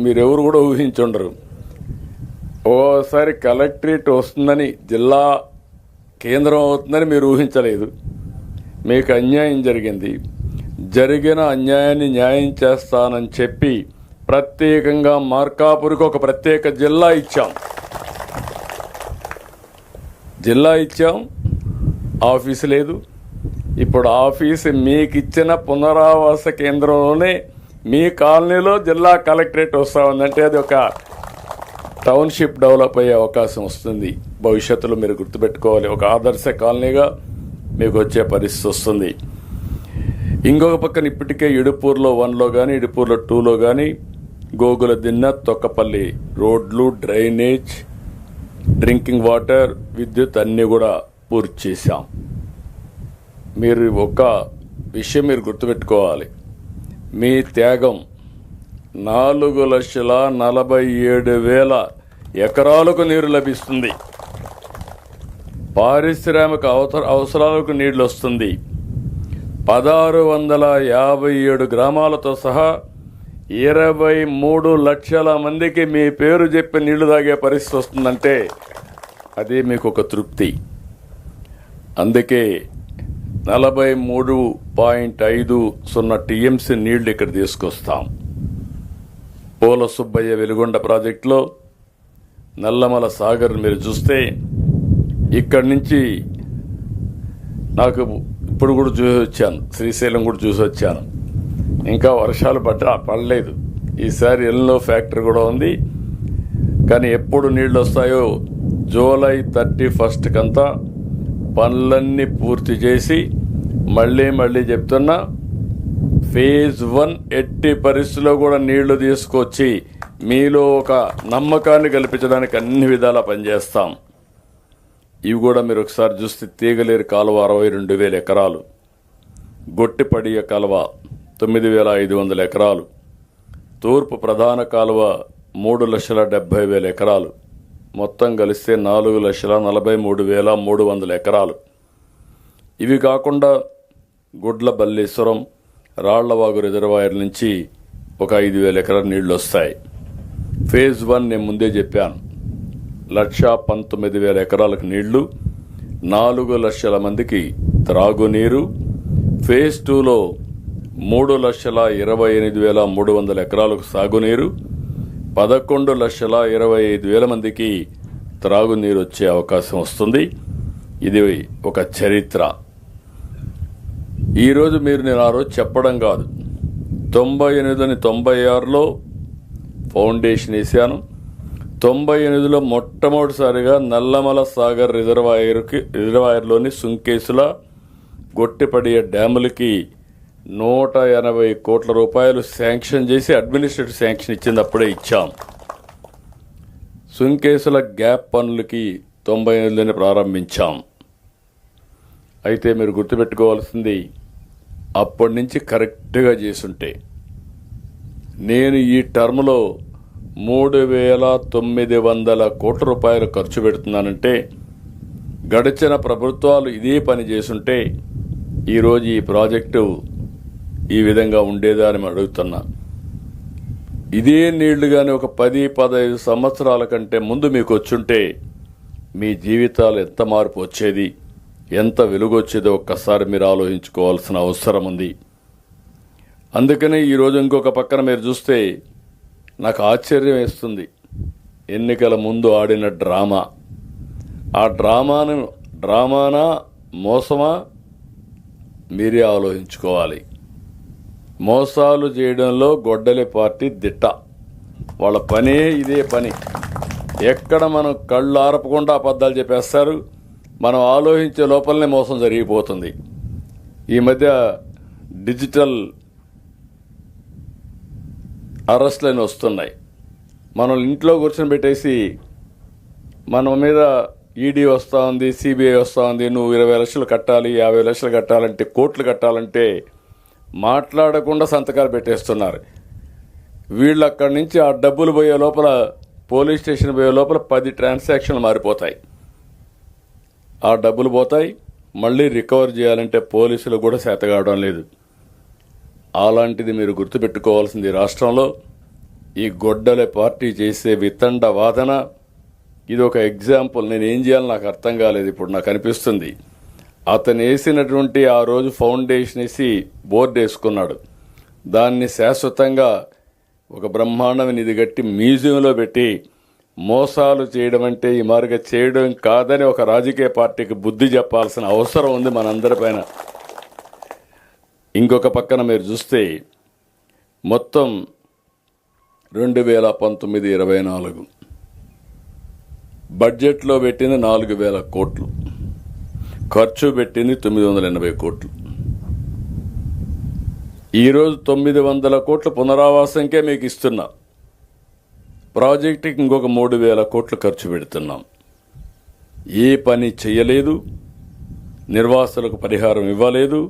మీరెవరు కూడా ఊహించుండరు. ఓసారి కలెక్టరేట్ వస్తుందని, జిల్లా కేంద్రం అవుతుందని మీరు ఊహించలేదు. మీకు అన్యాయం జరిగింది. జరిగిన అన్యాయాన్ని న్యాయం చేస్తానని చెప్పి ప్రత్యేకంగా మార్కాపురికి ఒక ప్రత్యేక జిల్లా ఇచ్చాం. ఆఫీసు లేదు. ఇప్పుడు ఆఫీసు మీకు ఇచ్చిన పునరావాస కేంద్రంలోనే మీ కాలనీలో జిల్లా కలెక్టరేట్ వస్తూ ఉందంటే అది ఒక టౌన్షిప్ డెవలప్ అయ్యే అవకాశం వస్తుంది. భవిష్యత్తులో మీరు గుర్తుపెట్టుకోవాలి, ఒక ఆదర్శ కాలనీగా మీకు వచ్చే పరిస్థితి వస్తుంది. ఇంకొక పక్కన ఇప్పటికే ఇడుపూర్లో 1లో కానీ, ఇడుపూర్లో 2లో కానీ గోగుల దిన్న, తొక్కపల్లి రోడ్లు, డ్రైనేజ్, డ్రింకింగ్ వాటర్, విద్యుత్ అన్నీ కూడా పూర్తి చేశాం. మీరు ఒక విషయం మీరు గుర్తుపెట్టుకోవాలి, మీ త్యాగం 4,47,000 ఎకరాలకు నీరు లభిస్తుంది. పారిశ్రామిక అవసరాలకు నీళ్లు వస్తుంది. 1,657 గ్రామాలతో సహా 23 లక్షల మందికి మీ పేరు చెప్పి నీళ్లు తాగే పరిస్థితి వస్తుందంటే అది మీకు ఒక తృప్తి. అందుకే 43.50 టీఎంసీ నీళ్లు ఇక్కడ తీసుకొస్తాం. పోల సుబ్బయ్య వెలుగొండ ప్రాజెక్టులో నల్లమల సాగర్ మీరు చూస్తే ఇక్కడి నుంచి నాకు ఇప్పుడు కూడా చూసి వచ్చాను, శ్రీశైలం కూడా చూసి వచ్చాను. ఇంకా వర్షాలు పడలేదు. ఈసారి ఎల్లో ఫ్యాక్టరీ కూడా ఉంది. కానీ ఎప్పుడు నీళ్ళు వస్తాయో జూలై 31 కంతా పనులన్నీ పూర్తి చేసి మళ్ళీ చెప్తున్నా, ఫేజ్ 1 ఎట్టి పరిస్థితుల్లో కూడా నీళ్లు తీసుకొచ్చి మీలో ఒక నమ్మకాన్ని కల్పించడానికి అన్ని విధాలా పనిచేస్తాం. ఇవి కూడా మీరు ఒకసారి చూస్తే తీగలేరు కాలువ 62,000 ఎకరాలు, గొట్టిపడియ కాలువ 9,500 ఎకరాలు, తూర్పు ప్రధాన కాలువ 3,70,000 ఎకరాలు, మొత్తం కలిస్తే 4,43,300 ఎకరాలు. ఇవి కాకుండా గుడ్ల బల్లేశ్వరం, రాళ్లవాగు రిజర్వాయర్ నుంచి ఒక 5,000 ఎకరాల నీళ్లు వస్తాయి. ఫేజ్ 1 నేను ముందే చెప్పాను, 1,19,000 ఎకరాలకు నీళ్లు, 4 లక్షల మందికి త్రాగునీరు. ఫేజ్ 2లో 3,28,300 ఎకరాలకు సాగునీరు, 11,25,000 మందికి త్రాగునీరు వచ్చే అవకాశం వస్తుంది. ఇది ఒక చరిత్ర. ఈరోజు మీరు నేను ఆ రోజు చెప్పడం కాదు, 98-96లో ఫౌండేషన్ వేశాను. 98లో మొట్టమొదటిసారిగా నల్లమల సాగర్ రిజర్వాయర్లోని సుంకేసుల, గొట్టిపడియ డ్యాములకి 180 కోట్ల రూపాయలు శాంక్షన్ చేసి అడ్మినిస్ట్రేటివ్ శాంక్షన్ ఇచ్చింది అప్పుడే ఇచ్చాం. సుంకేసుల గ్యాప్ పనులకి 98లోనే ప్రారంభించాం. అయితే మీరు గుర్తుపెట్టుకోవాల్సింది, అప్పటి నుంచి కరెక్ట్గా చేసుంటే నేను ఈ టర్మ్లో 3,900 కోట్ల రూపాయలు ఖర్చు పెడుతున్నానంటే గడిచిన ప్రభుత్వాలు ఇదే పని చేసుంటే ఈరోజు ఈ ప్రాజెక్టు ఈ విధంగా ఉండేదా అని అడుగుతున్నా. ఇదే నీళ్లు కానీ ఒక 10-15 సంవత్సరాల కంటే ముందు మీకు వచ్చుంటే మీ జీవితాలు ఎంత మార్పు వచ్చేది, ఎంత వెలుగొచ్చేదో ఒక్కసారి మీరు ఆలోచించుకోవాల్సిన అవసరం ఉంది. అందుకనే ఈరోజు ఇంకొక పక్కన మీరు చూస్తే నాకు ఆశ్చర్యం వేస్తుంది. ఎన్నికల ముందు ఆడిన డ్రామా, ఆ డ్రామానా మోసమా మీరే ఆలోచించుకోవాలి. మోసాలు చేయడంలో గొడ్డలి పార్టీ దిట్ట. వాళ్ళ పనే ఇదే పని. ఎక్కడ మనం కళ్ళు ఆరపకుండా అబద్ధాలు చెప్పేస్తారు, మనం ఆలోచించే లోపలనే మోసం జరిగిపోతుంది. ఈ మధ్య డిజిటల్ అరెస్ట్లని వస్తున్నాయి. మనం ఇంట్లో కూర్చొని పెట్టేసి మన మీద ఈడీ వస్తూ ఉంది, సిబిఐ వస్తూ ఉంది, నువ్వు 20 లక్షలు కట్టాలి, 50 లక్షలు కట్టాలంటే, కోట్లు కట్టాలంటే మాట్లాడకుండా సంతకాలు పెట్టేస్తున్నారు. వీళ్ళు అక్కడి నుంచి ఆ డబ్బులు పోయే లోపల, పోలీస్ స్టేషన్ పోయే లోపల 10 ట్రాన్సాక్షన్లు మారిపోతాయి. ఆ డబ్బులు పోతాయి. మళ్ళీ రికవర్ చేయాలంటే పోలీసులు కూడా చేతగావడం లేదు. అలాంటిది మీరు గుర్తుపెట్టుకోవాల్సింది. రాష్ట్రంలో ఈ గొడ్డల పార్టీ చేసే వితండ వాదన ఇది ఒక ఎగ్జాంపుల్. నేను ఏం చేయాలో నాకు అర్థం కాలేదు. ఇప్పుడు నాకు అనిపిస్తుంది, అతను వేసినటువంటి ఆ రోజు ఫౌండేషన్ వేసి బోర్డు వేసుకున్నాడు, దాన్ని శాశ్వతంగా ఒక బ్రహ్మాండమైన ఇది గట్టి మ్యూజియంలో పెట్టి మోసాలు చేయడం అంటే ఈ మార్గ చేయడం కాదని ఒక రాజకీయ పార్టీకి బుద్ధి చెప్పాల్సిన అవసరం ఉంది మనందరిపైన. ఇంకొక పక్కన మీరు చూస్తే మొత్తం 2019-24 బడ్జెట్లో పెట్టింది 4,000 కోట్లు, ఖర్చు పెట్టింది 980 కోట్లు. ఈరోజు 900 కోట్ల పునరావాసంకే మీకు ఇస్తున్నా. ప్రాజెక్టుకి ఇంకొక 3,000 కోట్లు ఖర్చు పెడుతున్నాం. ఏ పని చేయలేదు, నిర్వాసులకు పరిహారం ఇవ్వలేదు,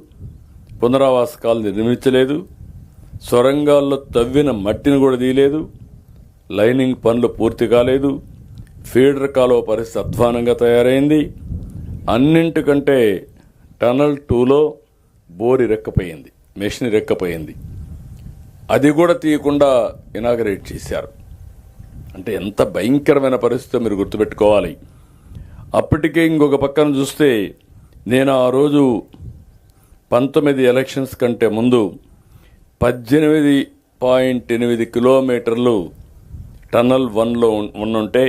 పునరావాసకాలు నిర్మించలేదు, సొరంగాల్లో తవ్విన మట్టిని కూడా తీయలేదు, లైనింగ్ పనులు పూర్తి కాలేదు, ఫీడర్ కాలువ పరిస్థితి అధ్వానంగా తయారైంది. అన్నింటికంటే టనల్ 2లో బోరి రెక్కపోయింది, మెషిన్ రెక్కపోయింది. అది కూడా తీయకుండా ఇనాగరేట్ చేశారు. అంటే ఎంత భయంకరమైన పరిస్థితి మీరు గుర్తుపెట్టుకోవాలి. అప్పటికే ఇంకొక పక్కన చూస్తే నేను ఆ రోజు 19 ఎలక్షన్స్ కంటే ముందు 18.8 కిలోమీటర్లు టనల్ 1లో ఉన్నుంటే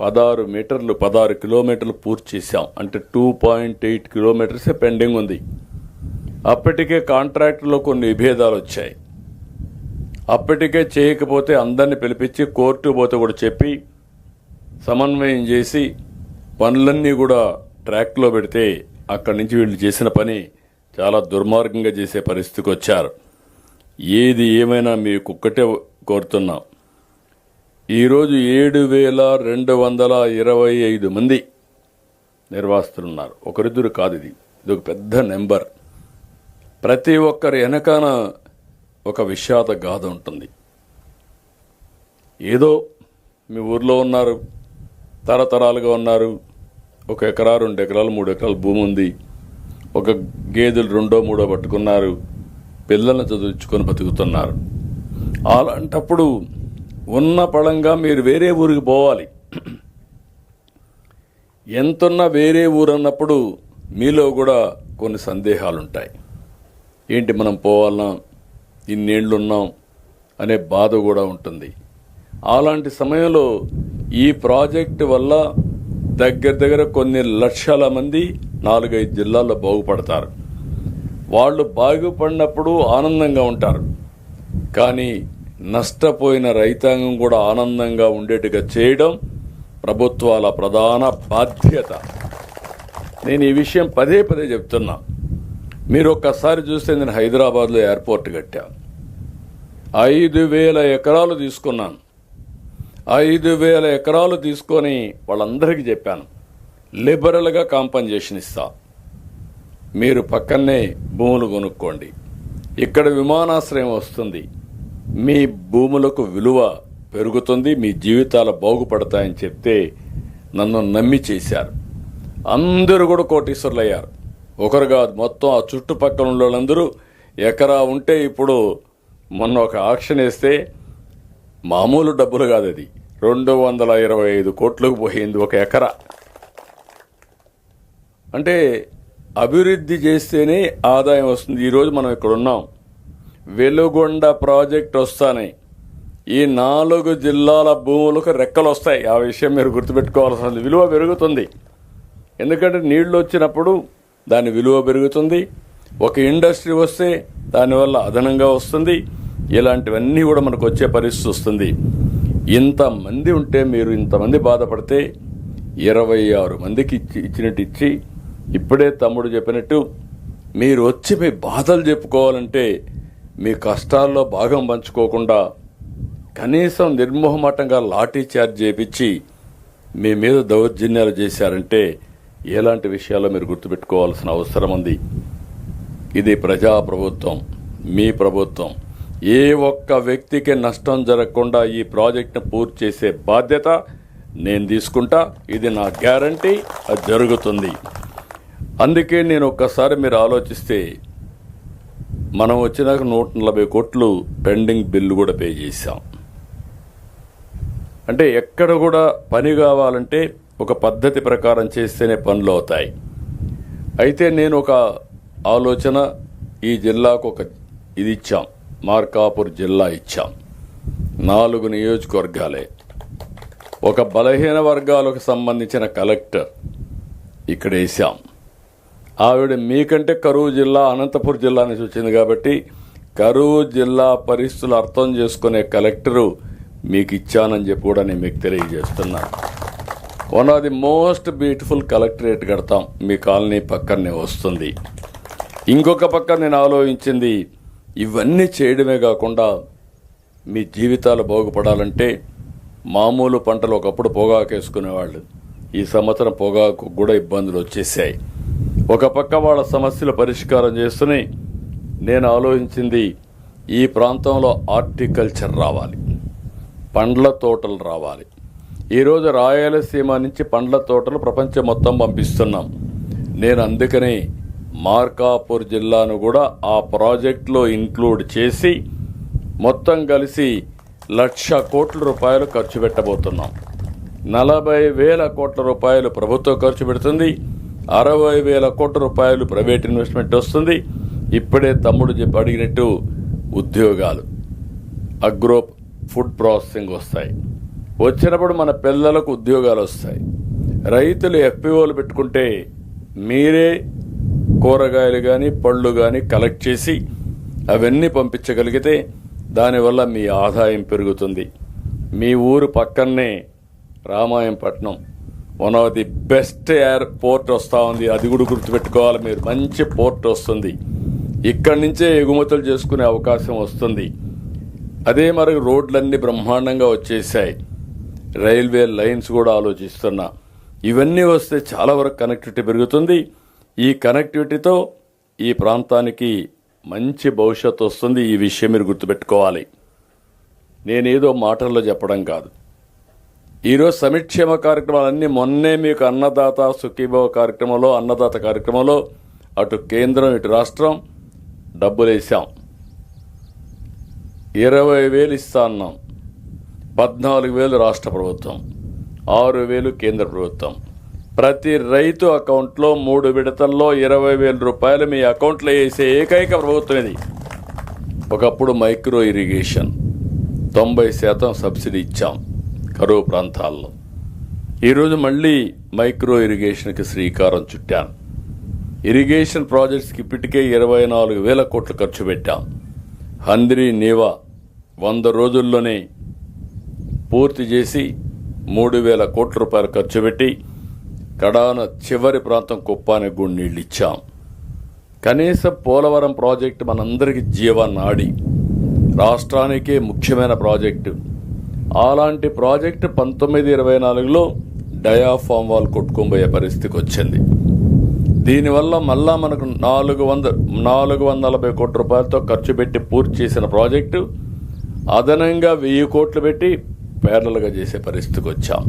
16 కిలోమీటర్లు పూర్తి చేశాం. అంటే 2.8 కిలోమీటర్సే పెండింగ్ ఉంది. అప్పటికే కాంట్రాక్టులో కొన్ని విభేదాలు వచ్చాయి. అప్పటికే చేయకపోతే అందరినీ పిలిపించి కోర్టు పోతే కూడా చెప్పి సమన్వయం చేసి పనులన్నీ కూడా ట్రాక్లో పెడితే అక్కడి నుంచి వీళ్ళు చేసిన పని చాలా దుర్మార్గంగా చేసే పరిస్థితికి వచ్చారు. ఏది ఏమైనా మీకు ఒక్కటే కోరుతున్నాం, ఈరోజు 7,225 మంది నిర్వాసితులున్నారు. ఒకరిద్దరు కాదు, ఇది ఒక పెద్ద నెంబర్. ప్రతి ఒక్కరి వెనకాన ఒక విషాద గాథ ఉంటుంది. ఏదో మీ ఊర్లో ఉన్నారు, తరతరాలుగా ఉన్నారు, 1 ఎకరా 2 ఎకరాలు 3 ఎకరాల భూమి ఉంది, ఒక గేదెలు 2, 3 పట్టుకున్నారు, పిల్లల్ని చదివించుకొని బతుకుతున్నారు. అలాంటప్పుడు ఉన్న పళంగా మీరు వేరే ఊరికి పోవాలి. ఎంతున్నా వేరే ఊరు అన్నప్పుడు మీలో కూడా కొన్ని సందేహాలు ఉంటాయి. ఏంటి మనం పోవాలన్నా, ఇన్నేళ్లున్నాం అనే బాధ కూడా ఉంటుంది. అలాంటి సమయంలో ఈ ప్రాజెక్టు వల్ల దగ్గర కొన్ని లక్షల మంది 4-5 జిల్లాల్లో బాగుపడతారు. వాళ్ళు బాగుపడినప్పుడు ఆనందంగా ఉంటారు. కానీ నష్టపోయిన రైతాంగం కూడా ఆనందంగా ఉండేట్టుగా చేయడం ప్రభుత్వాల ప్రధాన బాధ్యత. నేను ఈ విషయం పదే చెప్తున్నా. మీరు ఒక్కసారి చూస్తే నేను హైదరాబాద్లో ఎయిర్పోర్ట్ కట్టాను. 5,000 ఎకరాలు తీసుకున్నాను. 5,000 ఎకరాలు తీసుకొని వాళ్ళందరికీ చెప్పాను, లిబరల్గా కాంపన్సేషన్ ఇస్తా, మీరు పక్కనే భూములు కొనుక్కోండి, ఇక్కడ విమానాశ్రయం వస్తుంది, మీ భూములకు విలువ పెరుగుతుంది, మీ జీవితాలు బాగుపడతాయని చెప్తే నన్ను నమ్మి చేశారు. అందరూ కూడా కోటీశ్వరులు అయ్యారు. ఒకరు కాదు, మొత్తం ఆ చుట్టుపక్కల ఉన్న వాళ్ళందరూ ఎకరా ఉంటే ఇప్పుడు మొన్న ఒక ఆక్షన్ వేస్తే మామూలు డబ్బులు కాదు, అది 225 కోట్లకు పోయింది ఒక ఎకరా. అంటే అభివృద్ధి చేస్తేనే ఆదాయం వస్తుంది. ఈరోజు మనం ఇక్కడ ఉన్నాం, వెలుగొండ ప్రాజెక్ట్ వస్తానే ఈ 4 జిల్లాల భూములకు రెక్కలు వస్తాయి. ఆ విషయం మీరు గుర్తుపెట్టుకోవాల్సింది. విలువ పెరుగుతుంది, ఎందుకంటే నీళ్లు వచ్చినప్పుడు దాని విలువ పెరుగుతుంది. ఒక ఇండస్ట్రీ వస్తే దానివల్ల అదనంగా వస్తుంది. ఇలాంటివన్నీ కూడా మనకు వచ్చే పరిస్థితి వస్తుంది. ఇంతమంది ఉంటే మీరు ఇంతమంది బాధపడితే 26 మందికి ఇచ్చినట్టు ఇచ్చి, ఇప్పుడే తమ్ముడు చెప్పినట్టు మీరు వచ్చి మీ బాధలు చెప్పుకోవాలంటే మీ కష్టాల్లో భాగం పంచుకోకుండా కనీసం నిర్మోహమాటంగా లాఠీ చార్జ్ చేయించి మీ మీద దౌర్జన్యాలు చేశారంటే ఎలాంటి విషయాల్లో మీరు గుర్తుపెట్టుకోవాల్సిన అవసరం ఉంది. ఇది ప్రజాప్రభుత్వం, మీ ప్రభుత్వం. ఏ ఒక్క వ్యక్తికి నష్టం జరగకుండా ఈ ప్రాజెక్టును పూర్తి చేసే బాధ్యత నేను తీసుకుంటా. ఇది నా గ్యారంటీ, అది జరుగుతుంది. అందుకే నేను ఒక్కసారి మీరు ఆలోచిస్తే మనం వచ్చినాక 140 కోట్లు పెండింగ్ బిల్లు కూడా పే చేశాం. అంటే ఎక్కడ కూడా పని కావాలంటే ఒక పద్ధతి ప్రకారం చేస్తేనే పనులు అవుతాయి. అయితే నేను ఒక ఆలోచన, ఈ జిల్లాకు ఒక ఇది ఇచ్చాం, మార్కాపూర్ జిల్లా ఇచ్చాం. 4 నియోజకవర్గాలే. ఒక బలహీన వర్గాలకు సంబంధించిన కలెక్టర్ ఇక్కడ వేసాం. ఆవిడ మీకంటే కరూరు జిల్లా, అనంతపురం జిల్లా నుంచి వచ్చింది కాబట్టి కరూరు జిల్లా పరిస్థితులు అర్థం చేసుకునే కలెక్టరు మీకు ఇచ్చానని చెప్పి కూడా నేను మీకు తెలియజేస్తున్నాను. One of the most beautiful collectorate కడతాం, మీ కాలనీ పక్కనే వస్తుంది. ఇంకొక పక్క నేను ఆలోచించింది, ఇవన్నీ చేయడమే కాకుండా మీ జీవితాలు బాగుపడాలంటే మామూలు పంటలు ఒకప్పుడు పొగాకు వేసుకునేవాళ్ళు. ఈ సంవత్సరం పొగాకు కూడా ఇబ్బందులు వచ్చేసాయి. ఒక పక్క వాళ్ళ సమస్యలు పరిష్కారం చేస్తూనే నేను ఆలోచించింది, ఈ ప్రాంతంలో హార్టికల్చర్ రావాలి, పండ్ల తోటలు రావాలి. ఈరోజు రాయలసీమ నుంచి పండ్ల తోటలు ప్రపంచం మొత్తం పంపిస్తున్నాం. నేను అందుకనే మార్కాపూర్ జిల్లాను కూడా ఆ ప్రాజెక్టులో ఇంక్లూడ్ చేసి మొత్తం కలిసి 1,00,000 కోట్ల రూపాయలు ఖర్చు పెట్టబోతున్నాం. 40,000 కోట్ల రూపాయలు ప్రభుత్వం ఖర్చు పెడుతుంది, 60,000 కోట్ల రూపాయలు ప్రైవేట్ ఇన్వెస్ట్మెంట్ వస్తుంది. ఇప్పుడే తమ్ముడు అడిగినట్టు ఉద్యోగాలు, అగ్రో ఫుడ్ ప్రాసెసింగ్ వస్తాయి. వచ్చినప్పుడు మన పిల్లలకు ఉద్యోగాలు వస్తాయి. రైతులు FPOలు పెట్టుకుంటే మీరే కూరగాయలు కానీ పళ్ళు కానీ కలెక్ట్ చేసి అవన్నీ పంపించగలిగితే దానివల్ల మీ ఆదాయం పెరుగుతుంది. మీ ఊరు పక్కనే Ramayampatnam one of the best airport వస్తూ ఉంది. అది కూడా గుర్తుపెట్టుకోవాలి మీరు. మంచి పోర్ట్ వస్తుంది, ఇక్కడి నుంచే ఎగుమతులు చేసుకునే అవకాశం వస్తుంది. అదే మరి రోడ్లన్నీ బ్రహ్మాండంగా వచ్చేసాయి. రైల్వే లైన్స్ కూడా ఆలోచిస్తున్నా. ఇవన్నీ వస్తే చాలా వరకు కనెక్టివిటీ పెరుగుతుంది. ఈ కనెక్టివిటీతో ఈ ప్రాంతానికి మంచి భవిష్యత్తు వస్తుంది. ఈ విషయం మీరు గుర్తుపెట్టుకోవాలి. నేనేదో మాటల్లో చెప్పడం కాదు. ఈరోజు సంక్షేమ కార్యక్రమాలన్నీ మొన్నే మీకు అన్నదాత సుఖీభవ కార్యక్రమంలో, అన్నదాత కార్యక్రమంలో అటు కేంద్రం ఇటు రాష్ట్రం డబ్బులు వేసాం. 20,000 ఇస్తా అన్నాం. 14,000 రాష్ట్ర ప్రభుత్వం, 6,000 కేంద్ర ప్రభుత్వం. ప్రతి రైతు అకౌంట్లో 3 విడతల్లో 20,000 రూపాయలు మీ అకౌంట్లో వేసే ఏకైక ప్రభుత్వం ఇది. ఒకప్పుడు మైక్రో ఇరిగేషన్ 90% సబ్సిడీ ఇచ్చాం కరువు ప్రాంతాల్లో. ఈరోజు మళ్ళీ మైక్రో ఇరిగేషన్కి శ్రీకారం చుట్టాను. ఇరిగేషన్ ప్రాజెక్ట్స్కి ఇప్పటికే 24,000 కోట్లు ఖర్చు పెట్టాం. హంద్రీ నీవా 100 రోజుల్లోనే పూర్తి చేసి 3,000 కోట్ల రూపాయలు ఖర్చు పెట్టి కడాన చివరి ప్రాంతం కుప్పానికి కూడా నీళ్ళు ఇచ్చాం. కనీసం పోలవరం ప్రాజెక్టు మనందరికీ జీవనాడి, రాష్ట్రానికే ముఖ్యమైన ప్రాజెక్టు. అలాంటి ప్రాజెక్టు 1924లో డయాఫామ్ వాల్ కొట్టుకోబోయే పరిస్థితికి వచ్చింది. దీనివల్ల మళ్ళా మనకు 440 కోట్ల రూపాయలతో ఖర్చు పెట్టి పూర్తి చేసిన ప్రాజెక్టు అదనంగా 1000 కోట్లు పెట్టి పేర్లలుగా చేసే పరిస్థితికి వచ్చాం.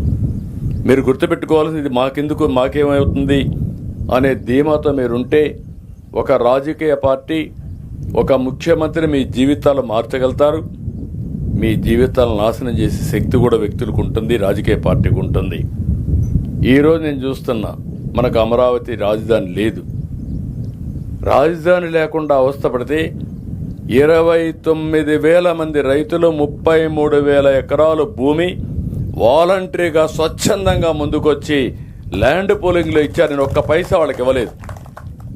మీరు గుర్తుపెట్టుకోవాల్సింది, ఇది మాకెందుకు, మాకేమవుతుంది అనే ధీమాతో మీరుంటే ఒక రాజకీయ పార్టీ, ఒక ముఖ్యమంత్రి మీ జీవితాలు మార్చగలుగుతారు. మీ జీవితాలను నాశనం చేసే శక్తి కూడా వ్యక్తులకు ఉంటుంది, రాజకీయ పార్టీకి ఉంటుంది. ఈరోజు నేను చూస్తున్నా, మనకు అమరావతి రాజధాని లేదు. రాజధాని లేకుండా అవస్థపడితే 29,000 మంది రైతులు 33,000 ఎకరాలు భూమి వాలంటరీగా స్వచ్ఛందంగా ముందుకొచ్చి ల్యాండ్ పూలింగ్లో ఇచ్చారు. నేను ఒక్క పైసా వాళ్ళకి ఇవ్వలేదు.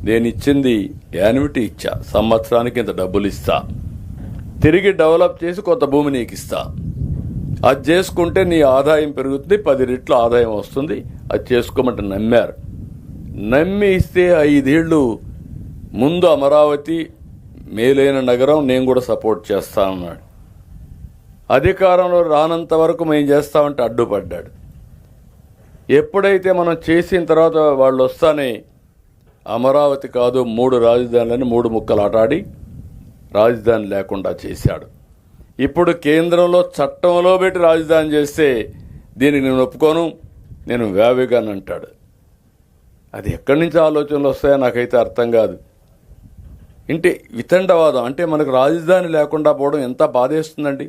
నేను ఇచ్చింది యాన్యుటీ ఇచ్చా, సంవత్సరానికి ఇంత డబ్బులు ఇస్తా, తిరిగి డెవలప్ చేసి కొత్త భూమి నీకు ఇస్తా. అది చేసుకుంటే నీ ఆదాయం పెరుగుతుంది, 10 రెట్లు ఆదాయం వస్తుంది. అది చేసుకోమంటే నమ్మారు. నమ్మి ఇస్తే 5 ఏళ్ళు ముందు అమరావతి మేలైన నగరం, నేను కూడా సపోర్ట్ చేస్తానన్నాడు. అధికారంలో రానంత వరకు మేము చేస్తామంటే అడ్డుపడ్డాడు. ఎప్పుడైతే మనం చేసిన తర్వాత వాళ్ళు వస్తానే అమరావతి కాదు 3 రాజధానులని 3 ముక్కలు ఆటాడి రాజధాని లేకుండా చేశాడు. ఇప్పుడు కేంద్రంలో చట్టంలో పెట్టి రాజధాని చేస్తే దీనికి నేను ఒప్పుకోను, నేను వ్యావేగాన్ని అంటాడు. అది ఎక్కడి నుంచి ఆలోచనలు వస్తాయో నాకైతే అర్థం కాదు. అంటే వితండవాదం. అంటే మనకు రాజధాని లేకుండా పోవడం ఎంత బాధేస్తుందండి.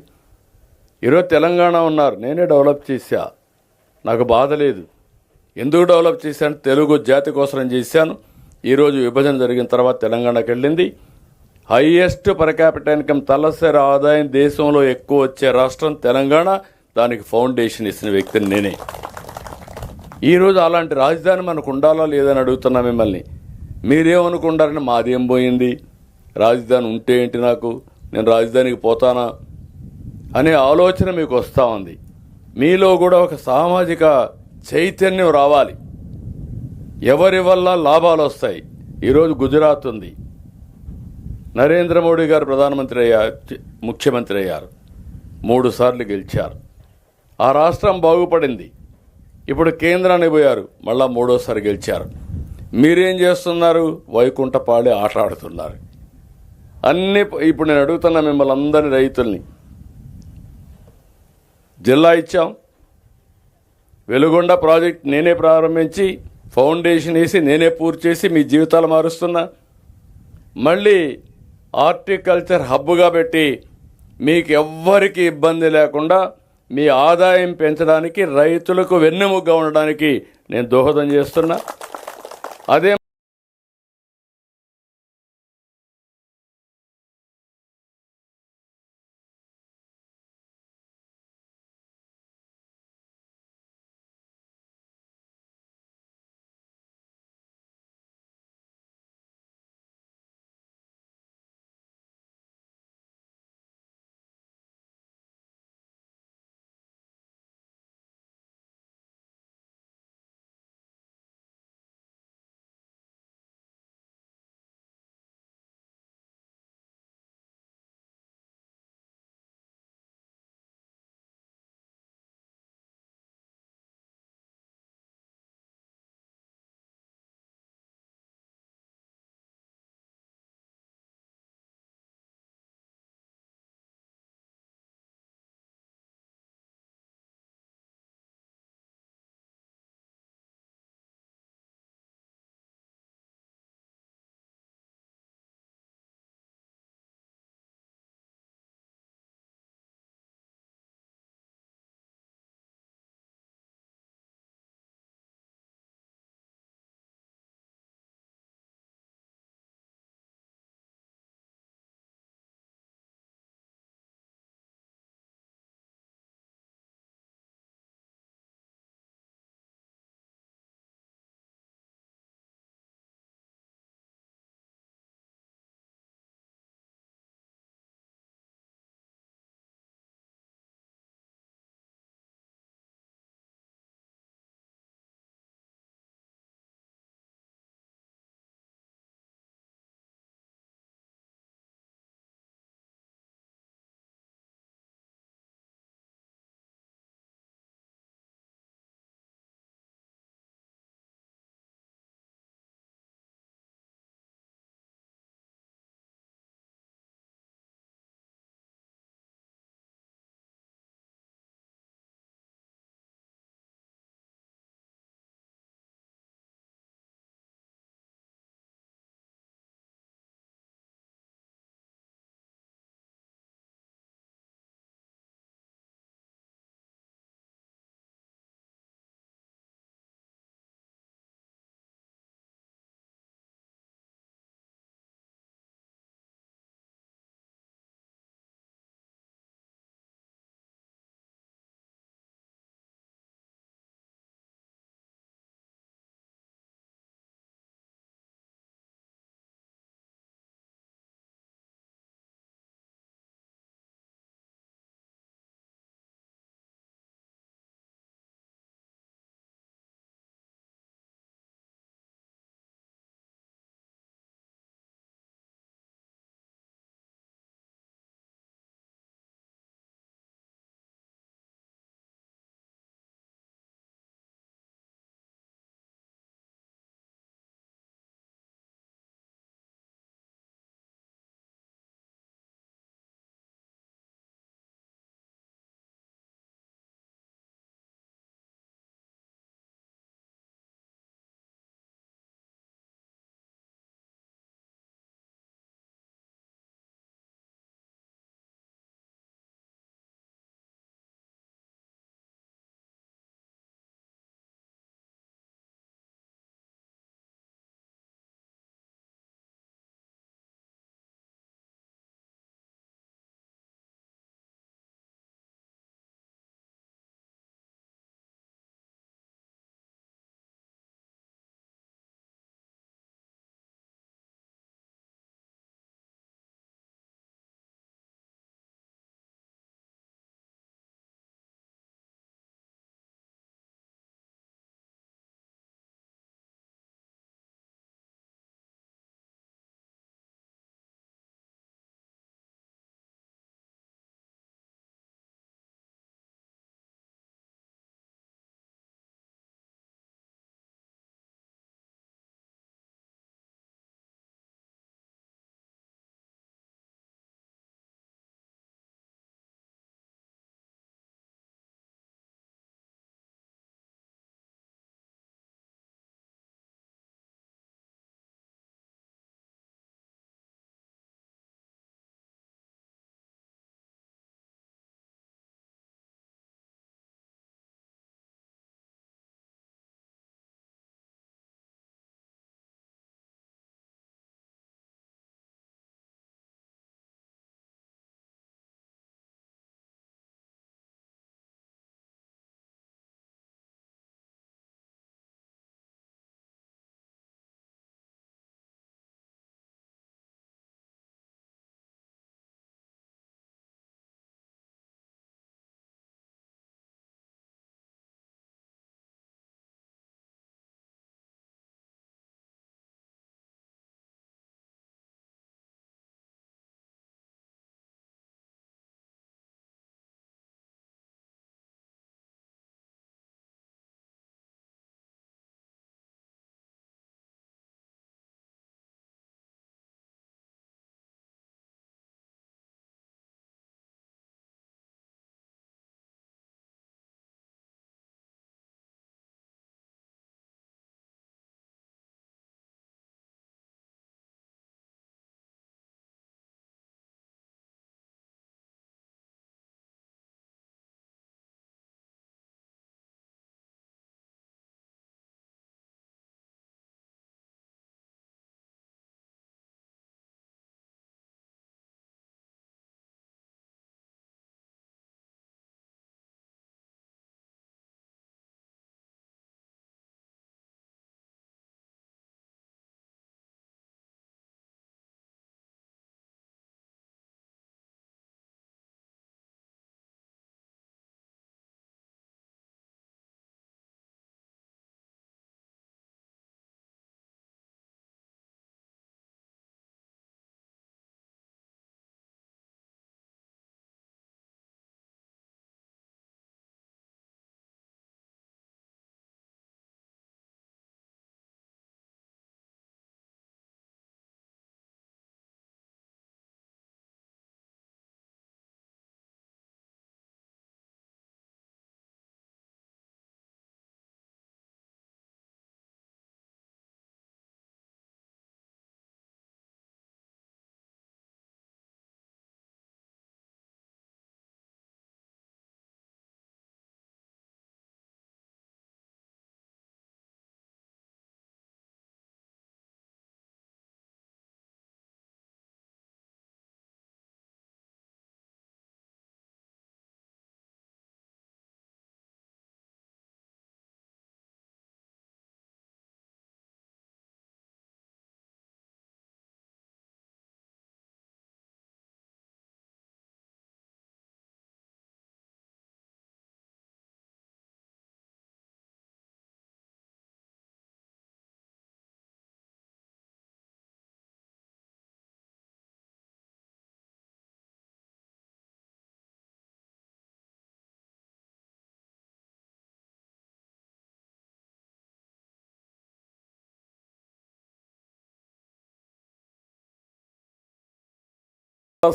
ఈరోజు తెలంగాణ ఉన్నారు, నేనే డెవలప్ చేశా, నాకు బాధ లేదు. ఎందుకు డెవలప్ చేశాను? తెలుగు జాతి కోసం చేశాను. ఈరోజు విభజన జరిగిన తర్వాత తెలంగాణకి వెళ్ళింది. హైయెస్ట్ పర్ క్యాపిటల్ ఇన్కమ్, తలసరి ఆదాయం దేశంలో ఎక్కువ వచ్చే రాష్ట్రం తెలంగాణ. దానికి ఫౌండేషన్ ఇచ్చిన వ్యక్తిని నేనే. ఈరోజు అలాంటి రాజధాని మనకు ఉండాలా లేదని అడుగుతున్నా మిమ్మల్ని. మీరేమనుకుంటారని మాదేం పోయింది, రాజధాని ఉంటే ఏంటి, నాకు నేను రాజధానికి పోతానా అనే ఆలోచన మీకు వస్తూ ఉంది. మీలో కూడా ఒక సామాజిక చైతన్యం రావాలి. ఎవరి వల్ల లాభాలు వస్తాయి. ఈరోజు గుజరాత్ ఉంది, నరేంద్ర మోడీ గారు ప్రధానమంత్రి అయ్యారు, ముఖ్యమంత్రి అయ్యారు, 3 సార్లు గెలిచారు. ఆ రాష్ట్రం బాగుపడింది. ఇప్పుడు కేంద్రానికి పోయారు, మళ్ళా 3వసారి గెలిచారు. మీరేం చేస్తున్నారు? వైకుంఠపాళి ఆట ఆడుతున్నారు. ఇప్పుడు నేను అడుగుతున్నా మిమ్మల్ని అందరినీ, రైతుల్ని. జిల్లా ఇచ్చాం, వెలుగొండ ప్రాజెక్ట్ నేనే ప్రారంభించి ఫౌండేషన్ వేసి నేనే పూర్తి చేసి మీ జీవితాలు మారుస్తున్నా. మళ్ళీ హార్టికల్చర్ హబ్గా పెట్టి మీకు ఎవ్వరికి ఇబ్బంది లేకుండా మీ ఆదాయం పెంచడానికి, రైతులకు వెన్నెముగ్గా ఉండడానికి నేను దోహదం చేస్తున్నా. అదే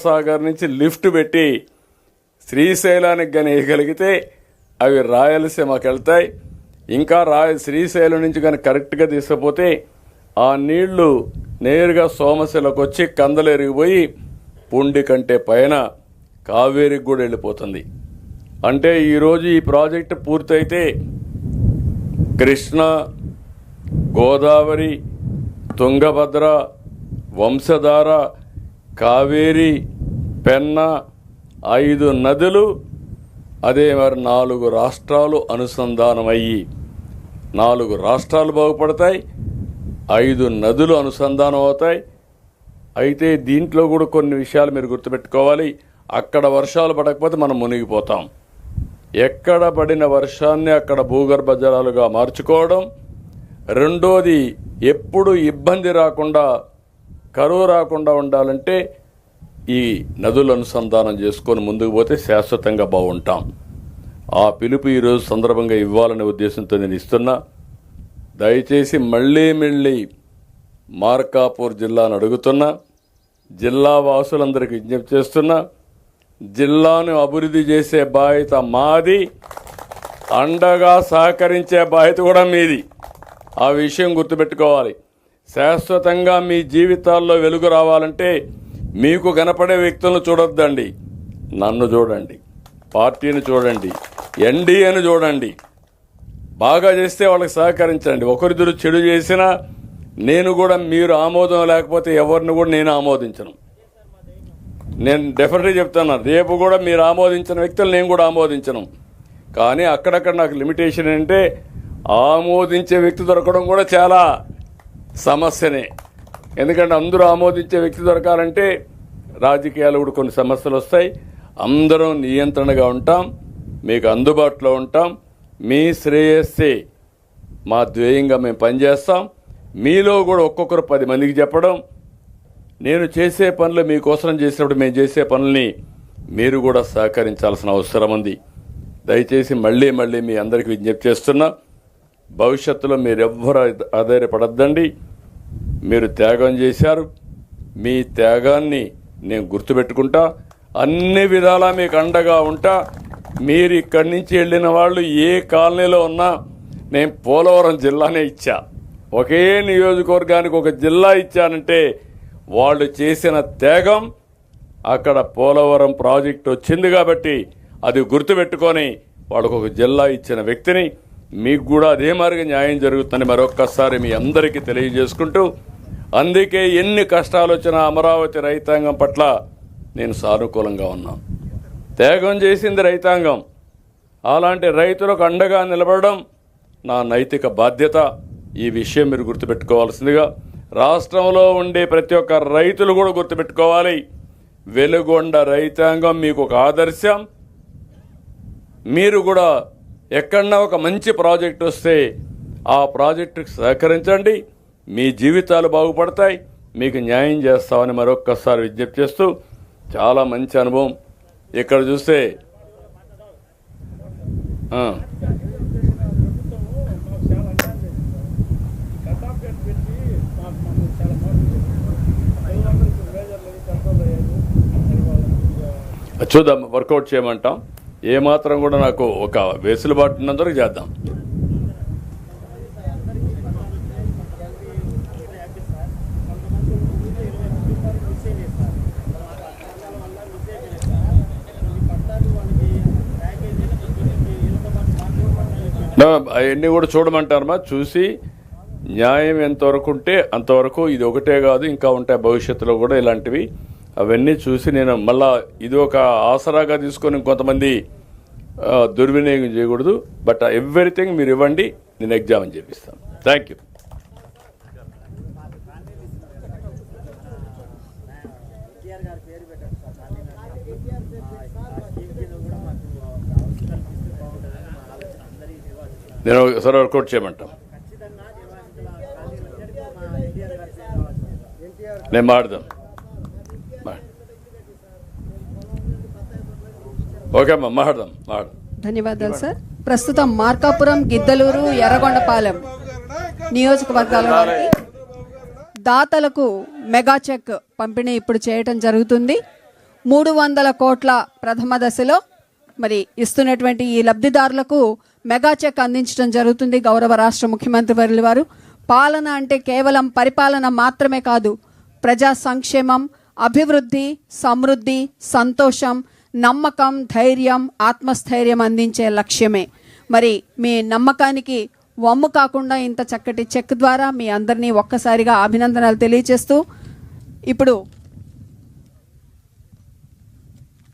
సాగర్ నుంచి లిఫ్ట్ పెట్టి శ్రీశైలానికి కానీ వేయగలిగితే అవి రాయలసీమకి వెళ్తాయి. ఇంకా శ్రీశైలం నుంచి కానీ కరెక్ట్గా తీసుకుపోతే ఆ నీళ్లు నేరుగా సోమశిలకు వచ్చి కందలేరిగిపోయి పుండి కంటే పైన కావేరికి కూడా వెళ్ళిపోతుంది. అంటే ఈరోజు ఈ ప్రాజెక్టు పూర్తయితే కృష్ణ, గోదావరి, తుంగభద్ర, వంశధార, కావేరి, పెన్నా 5 నదులు, అదే మరి 4 రాష్ట్రాలు అనుసంధానమయ్యి 4 రాష్ట్రాలు బాగుపడతాయి, 5 నదులు అనుసంధానం అవుతాయి. అయితే దీంట్లో కూడా కొన్ని విషయాలు మీరు గుర్తుపెట్టుకోవాలి. అక్కడ వర్షాలు పడకపోతే మనం మునిగిపోతాం. ఎక్కడ పడిన వర్షాన్ని అక్కడ భూగర్భ జలాలుగా మార్చుకోవడం. రెండోది, ఎప్పుడు ఇబ్బంది రాకుండా, కరువు రాకుండా ఉండాలంటే ఈ నదులు అనుసంధానం చేసుకొని ముందుకు పోతే శాశ్వతంగా బాగుంటాం. ఆ పిలుపు ఈరోజు సందర్భంగా ఇవ్వాలనే ఉద్దేశంతో నేను ఇస్తున్నా. దయచేసి మళ్ళీ మార్కాపూర్ జిల్లాను అడుగుతున్నా, జిల్లా వాసులందరికీ విజ్ఞప్తి చేస్తున్నా, జిల్లాను అభివృద్ధి చేసే బాధ్యత మాది, అండగా సహకరించే బాధ్యత కూడా మీది. ఆ విషయం గుర్తుపెట్టుకోవాలి. శాశ్వతంగా మీ జీవితాల్లో వెలుగు రావాలంటే మీకు కనపడే వ్యక్తులను చూడొద్దండి, నన్ను చూడండి, పార్టీని చూడండి, ఎన్డీఏను చూడండి. బాగా చేస్తే వాళ్ళకి సహకరించండి. ఒకరిద్దరు చెడు చేసినా నేను కూడా, మీరు ఆమోదం లేకపోతే ఎవరిని కూడా నేను ఆమోదించను. నేను డెఫినెట్గా చెప్తాను, రేపు కూడా మీరు ఆమోదించిన వ్యక్తులు నేను కూడా ఆమోదించను. కానీ అక్కడక్కడ నాకు లిమిటేషన్ ఏంటంటే ఆమోదించే వ్యక్తి దొరకడం కూడా చాలా సమస్యనే. ఎందుకంటే అందరూ ఆమోదించే వ్యక్తి దొరకాలంటే రాజకీయాలు కూడా కొన్ని సమస్యలు వస్తాయి. అందరం నియంత్రణగా ఉంటాం, మీకు అందుబాటులో ఉంటాం. మీ శ్రేయస్సే మా ధ్యేయంగా మేము పనిచేస్తాం. మీలో కూడా ఒక్కొక్కరు 10 మందికి చెప్పడం, నేను చేసే పనులు మీకోసం చేసినప్పుడు మేము చేసే పనుల్ని మీరు కూడా సహకరించాల్సిన అవసరం ఉంది. దయచేసి మళ్ళీ మీ అందరికీ విజ్ఞప్తి చేస్తున్నా, భవిష్యత్తులో మీరెవ్వరూ ఆధారపడద్దండి. మీరు త్యాగం చేశారు, మీ త్యాగాన్ని నేను గుర్తుపెట్టుకుంటా, అన్ని విధాలా మీకు అండగా ఉంటా. మీరు ఇక్కడి నుంచి వెళ్ళిన వాళ్ళు ఏ కాలనీలో ఉన్నా నేను పోలవరం జిల్లానే ఇచ్చా. ఒకే నియోజకవర్గానికి ఒక జిల్లా ఇచ్చానంటే వాళ్ళు చేసిన త్యాగం, అక్కడ పోలవరం ప్రాజెక్టు వచ్చింది కాబట్టి అది గుర్తుపెట్టుకొని వాళ్ళకు ఒక జిల్లా ఇచ్చిన వ్యక్తిని. మీకు కూడా అదే మార్గం న్యాయం జరుగుతుందని మరొక్కసారి మీ అందరికీ తెలియజేసుకుంటూ, అందుకే ఎన్ని కష్టాలు వచ్చినా అమరావతి రైతాంగం పట్ల నేను సానుకూలంగా ఉన్నాను. త్యాగం చేసింది రైతాంగం. అలాంటి రైతులకు అండగా నిలబడడం నా నైతిక బాధ్యత. ఈ విషయం మీరు గుర్తుపెట్టుకోవాల్సిందిగా రాష్ట్రంలో ఉండే ప్రతి ఒక్క రైతులు కూడా గుర్తుపెట్టుకోవాలి. వెలుగొండ రైతాంగం మీకు ఒక ఆదర్శం. మీరు కూడా ఎక్కడన్నా ఒక మంచి ప్రాజెక్టు వస్తే ఆ ప్రాజెక్టుకు సహకరించండి. మీ జీవితాలు బాగుపడతాయి, మీకు న్యాయం చేస్తామని మరొక్కసారి విజ్ఞప్తి చేస్తూ, చాలా మంచి అనుభవం. ఇక్కడ చూస్తే చూద్దాం, వర్కౌట్ చేయమంటాం. ఏమాత్రం కూడా నాకు ఒక వెసులుబాటు ఉన్నందుకు చేద్దాం. అవన్నీ కూడా చూడమంటారమ్మా. చూసి న్యాయం ఎంతవరకు ఉంటే అంతవరకు, ఇది ఒకటే కాదు ఇంకా ఉంటాయి భవిష్యత్తులో కూడా ఇలాంటివి. అవన్నీ చూసి నేను మళ్ళా ఇది ఒక ఆసరాగా తీసుకొని కొంతమంది దుర్వినియోగం చేయకూడదు. బట్ ఎవ్రీథింగ్ మీరు ఇవ్వండి, నేను ఎగ్జామ్ చేపిస్తాను. Thank you. నేను ఒకసారి వర్కౌట్ చేయమంటాం. నేను మాడదాం. ఓకే అమ్మా, మాడదాం. ధన్యవాదాలు సార్. ప్రస్తుతం మార్కాపురం, గిద్దలూరు, ఎర్రగొండపాలెం నియోజకవర్గాల వారికి దాతలకు మెగా చెక్ పంపిణీ ఇప్పుడు చేయటం జరుగుతుంది. 300 కోట్ల ప్రథమ దశలో మరి ఇస్తున్నటువంటి ఈ లబ్ధిదారులకు మెగా చెక్ అందించడం జరుగుతుంది. గౌరవ రాష్ట్ర ముఖ్యమంత్రి వర్యుల వారు పాలన అంటే కేవలం పరిపాలన మాత్రమే కాదు, ప్రజా సంక్షేమం, అభివృద్ధి, సమృద్ధి, సంతోషం, నమ్మకం, ధైర్యం, ఆత్మస్థైర్యం అందించే లక్ష్యమే. మరి మీ నమ్మకానికి వమ్ము కాకుండా ఇంత చక్కటి చెక్ ద్వారా మీ అందరినీ ఒక్కసారిగా అభినందనలు తెలియజేస్తూ ఇప్పుడు